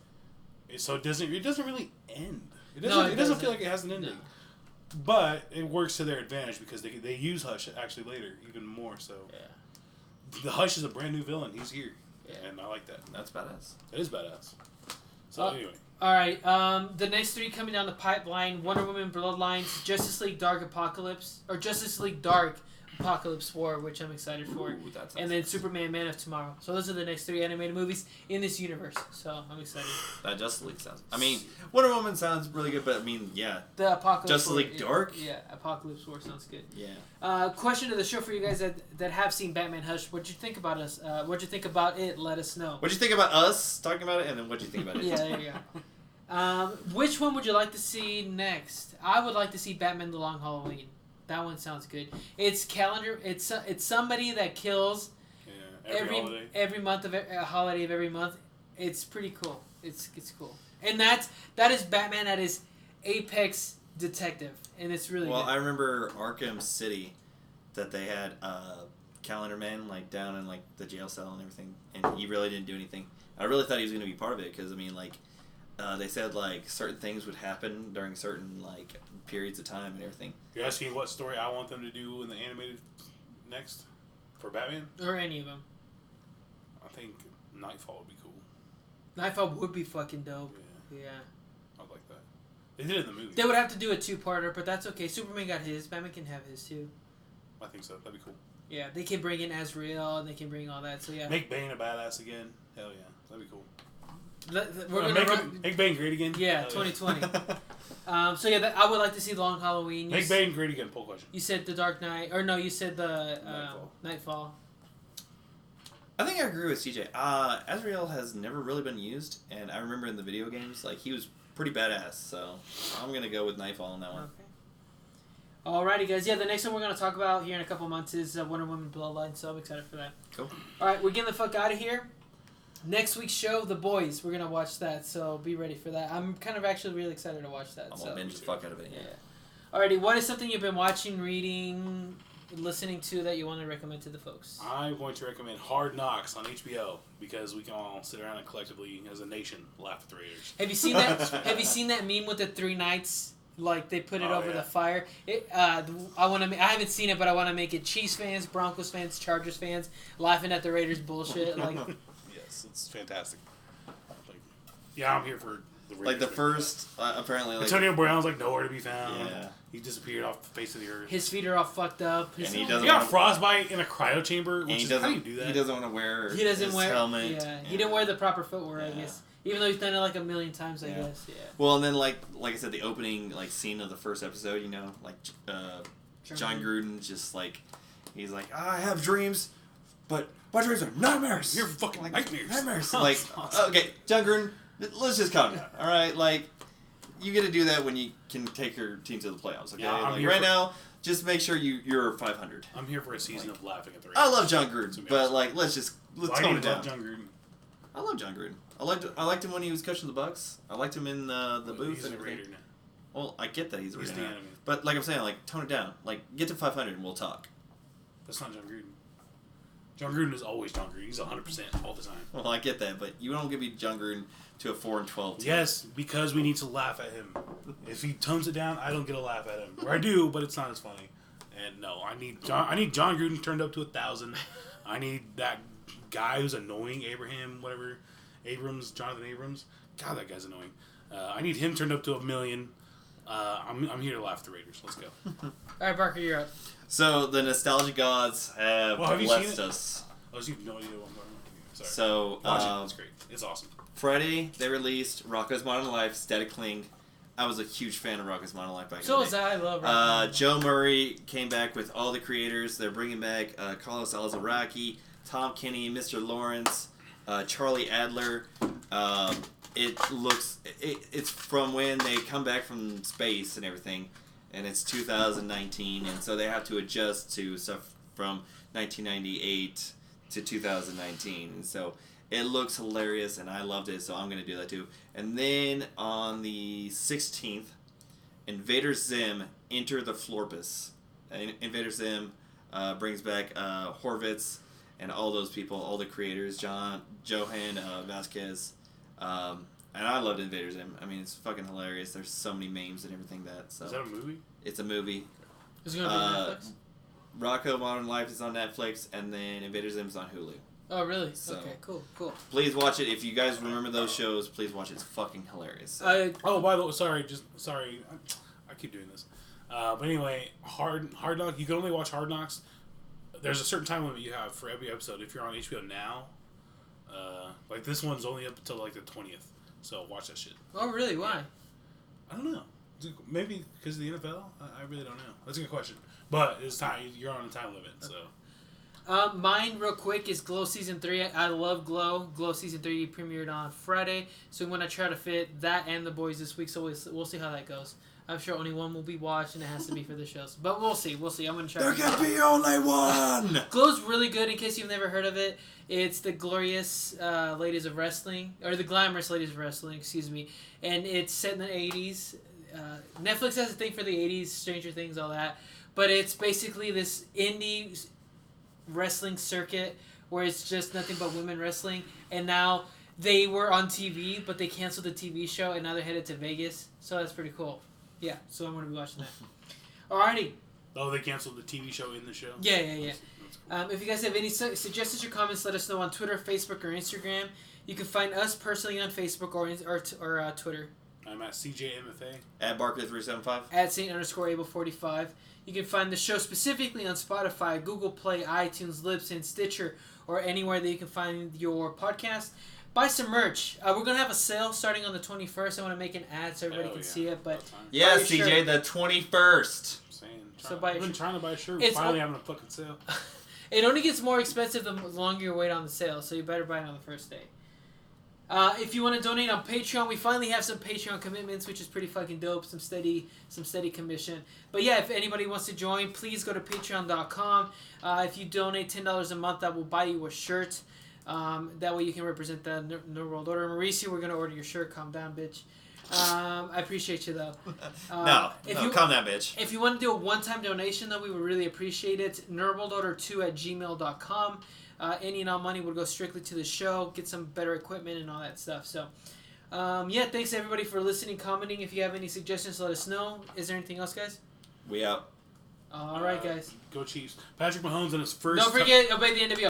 it doesn't really end. It doesn't feel like it has an ending. No. But it works to their advantage because they use Hush actually later even more. So Yeah. the Hush is a brand new villain. He's here, Yeah. and I like that. That's badass. That is badass. So anyway, Alright, the next 3 coming down the pipeline: Wonder Woman Bloodlines, Justice League Dark Apocalypse, or Justice League Dark Apocalypse War, which I'm excited for, Ooh, that sounds and then nice. Superman Man of Tomorrow. So those are the next 3 animated movies in this universe. So I'm excited. That Justice League sounds. I mean, Wonder Woman sounds really good, but I mean, yeah. The Apocalypse Justice War, League Dark? Yeah, Apocalypse War sounds good. Yeah. Question of the show for you guys that have seen Batman Hush. What'd you think about us? What'd you think about it? Let us know. What'd you think about us talking about it, and then what'd you think about it? Yeah, there you go. Which one would you like to see next? I would like to see Batman: The Long Halloween. That one sounds good. It's calendar. It's somebody that kills every month of a holiday of every month. It's pretty cool. It's cool. And that is Batman at his apex detective, and it's really Well, good. I remember Arkham City that they had Calendar Man like down in like the jail cell and everything, and he really didn't do anything. I really thought he was going to be part of it because I mean like they said like certain things would happen during certain like periods of time and everything. you're asking what story I want them to do in the animated next for Batman? Or any of them. I think Nightfall would be cool. Nightfall would be fucking dope. Yeah. I'd like that. They did it in the movie. They would have to do a 2-parter, but that's okay. Superman got his. Batman can have his too. I think so. That'd be cool. Yeah, they can bring in Azrael and they can bring all that. So yeah. Make Bane a badass again. Hell yeah. That'd be cool. We're gonna make Bane great again. Yeah, Hell 2020. So yeah, I would like to see Long Halloween. Make Bane great again. Poll question. You said The Dark Knight, or no? You said the Nightfall. I think I agree with CJ. Azrael has never really been used, and I remember in the video games, like, he was pretty badass, so I'm going to go with Nightfall on that one. Okay. Alrighty, guys. Yeah, the next one we're going to talk about here in a couple months is Wonder Woman Bloodlines, so I'm excited for that. Cool. Alright, we're getting the fuck out of here. Next week's show, The Boys. We're going to watch that, so be ready for that. I'm kind of actually really excited to watch that. I'm going to binge the fuck out of it. Yeah. Alrighty, what is something you've been watching, reading, listening to that you want to recommend to the folks? I'm going to recommend Hard Knocks on HBO because we can all sit around and collectively, as a nation, laugh at the Raiders. Have you seen that? Have you seen that meme with the 3 knights? Like they put it over the fire. I haven't seen it, but I want to make it Chiefs fans, Broncos fans, Chargers fans laughing at the Raiders bullshit. Like, yes, it's fantastic. Like, yeah, I'm here for the Raiders. Like the first, apparently, like Antonio Brown's like nowhere to be found. Yeah. He disappeared off the face of the earth. his feet are all fucked up. And He got frostbite in a cryo chamber. Which is how do you do that? He doesn't want to wear He doesn't his wear helmet. Yeah, he didn't wear the proper footwear. I guess, even though he's done it like a million times. I guess. Yeah. Well, and then like I said, the opening like scene of the first episode, you know, like John Gruden's just like he's like, I have dreams, but my dreams are nightmares. You're fucking nightmares. Nightmares. Like, okay, John Gruden, let's just calm down. All right, like you get to do that when you can take your team to the playoffs. Okay, Yeah, like right now, just make sure you're 500. I'm here for a season of laughing at the Raiders. I love John Gruden, but like let's tone it down. John Gruden. I love John Gruden. I liked him when he was coaching the Bucks. I liked him in the booth. He's and a everything. Raider now. Well, I get that he's a Raider the now. enemy. But like I'm saying, like tone it down. Like get to 500 and we'll talk. That's not John Gruden. John Gruden is always John Gruden. He's 100% all the time. Well, I get that, but you don't give me John Gruden to a 4-12 team. Yes, because we need to laugh at him. If he tones it down, I don't get a laugh at him. Or I do, but it's not as funny. And no, I need John Gruden turned up to 1,000. I need that guy who's annoying, Jonathan Abrams. God, that guy's annoying. I need him turned up to 1,000,000. I'm here to laugh at the Raiders. Let's go. All right, Barker, you're up. So the nostalgia gods have you blessed seen it? us. Oh, so you have no idea what I'm talking about. Sorry. So Watch it. It's great. It's awesome. Friday they released Rocko's Modern Life, Static Cling. I was a huge fan of Rocko's Modern Life back in So the was day. I. Love Rocket. Joe Murray came back with all the creators. They're bringing back Carlos Alazraqui, Tom Kenny, Mr. Lawrence, Charlie Adler. It's from when they come back from space and everything, and it's 2019, and so they have to adjust to stuff from 1998 to 2019, and so it looks hilarious, and I loved it, so I'm going to do that too. And then on the 16th, Invader Zim Enter the Florpus. Invader Zim brings back Horvitz and all those people, all the creators, Johan Vasquez. And I loved Invader Zim. I mean, it's fucking hilarious. There's so many memes and everything so. Is that a movie? It's a movie. Is it going to be on Netflix? Rocko Modern Life is on Netflix, and then Invader Zim's on Hulu. Oh, really? So- Okay, cool. Please watch it. If you guys remember those shows, please watch it. It's fucking hilarious. Oh, by the way, sorry. I keep doing this. But anyway, Hard Knocks. You can only watch Hard Knocks. There's a certain time limit you have for every episode. If you're on HBO now, like this one's only up until like the 20th. So watch that shit. Oh, really? Why? I don't know. Maybe because of the NFL. I really don't know. That's a good question. But it's time. You're on a time limit. So. Mine, real quick, is Glow Season 3. I love Glow. Glow Season 3 premiered on Friday, so I'm going to try to fit that and The Boys this week, so we'll see how that goes. I'm sure only one will be watched, and it has to be for the shows. But we'll see. I'm going to try. There can be only one! Glow's really good, in case you've never heard of it. It's the Glorious Ladies of Wrestling, or the Glamorous Ladies of Wrestling, excuse me. And it's set in the 80s. Netflix has a thing for the 80s, Stranger Things, all that. But it's basically this indie wrestling circuit where it's just nothing but women wrestling, and now they were on TV but they canceled the TV show and now they're headed to Vegas, so that's pretty cool. Yeah, so I'm going to be watching that. Alrighty. Oh, they canceled the TV show in the show? Yeah. That's cool. If you guys have any suggestions or comments, let us know on Twitter, Facebook, or Instagram. You can find us personally on Facebook or Twitter. I'm at CJMFA. At Barker375. At Saint_Able45. You can find the show specifically on Spotify, Google Play, iTunes, Libsyn, Stitcher, or anywhere that you can find your podcast. Buy some merch. We're going to have a sale starting on the 21st. I want to make an ad so everybody can see it. But Yeah, buy your CJ, shirt. the 21st. I've been trying to buy a shirt. It's Finally having a fucking sale. It only gets more expensive the longer you wait on the sale, so you better buy it on the first day. If you want to donate on Patreon, we finally have some Patreon commitments, which is pretty fucking dope. Some steady commission. But yeah, if anybody wants to join, please go to patreon.com. If you donate $10 a month, that will buy you a shirt. That way you can represent the New World Order. Mauricio, we're going to order your shirt. Calm down, bitch. I appreciate you, though. Calm down, bitch. If you want to do a one-time donation, though, we would really appreciate it. nerdworldorder2@gmail.com. Any and all money would go strictly to the show, get some better equipment and all that stuff. So, thanks everybody for listening, commenting. If you have any suggestions, let us know. Is there anything else, guys? We out. All right, guys. Go Chiefs. Patrick Mahomes in his first... Don't forget, obey the NWO.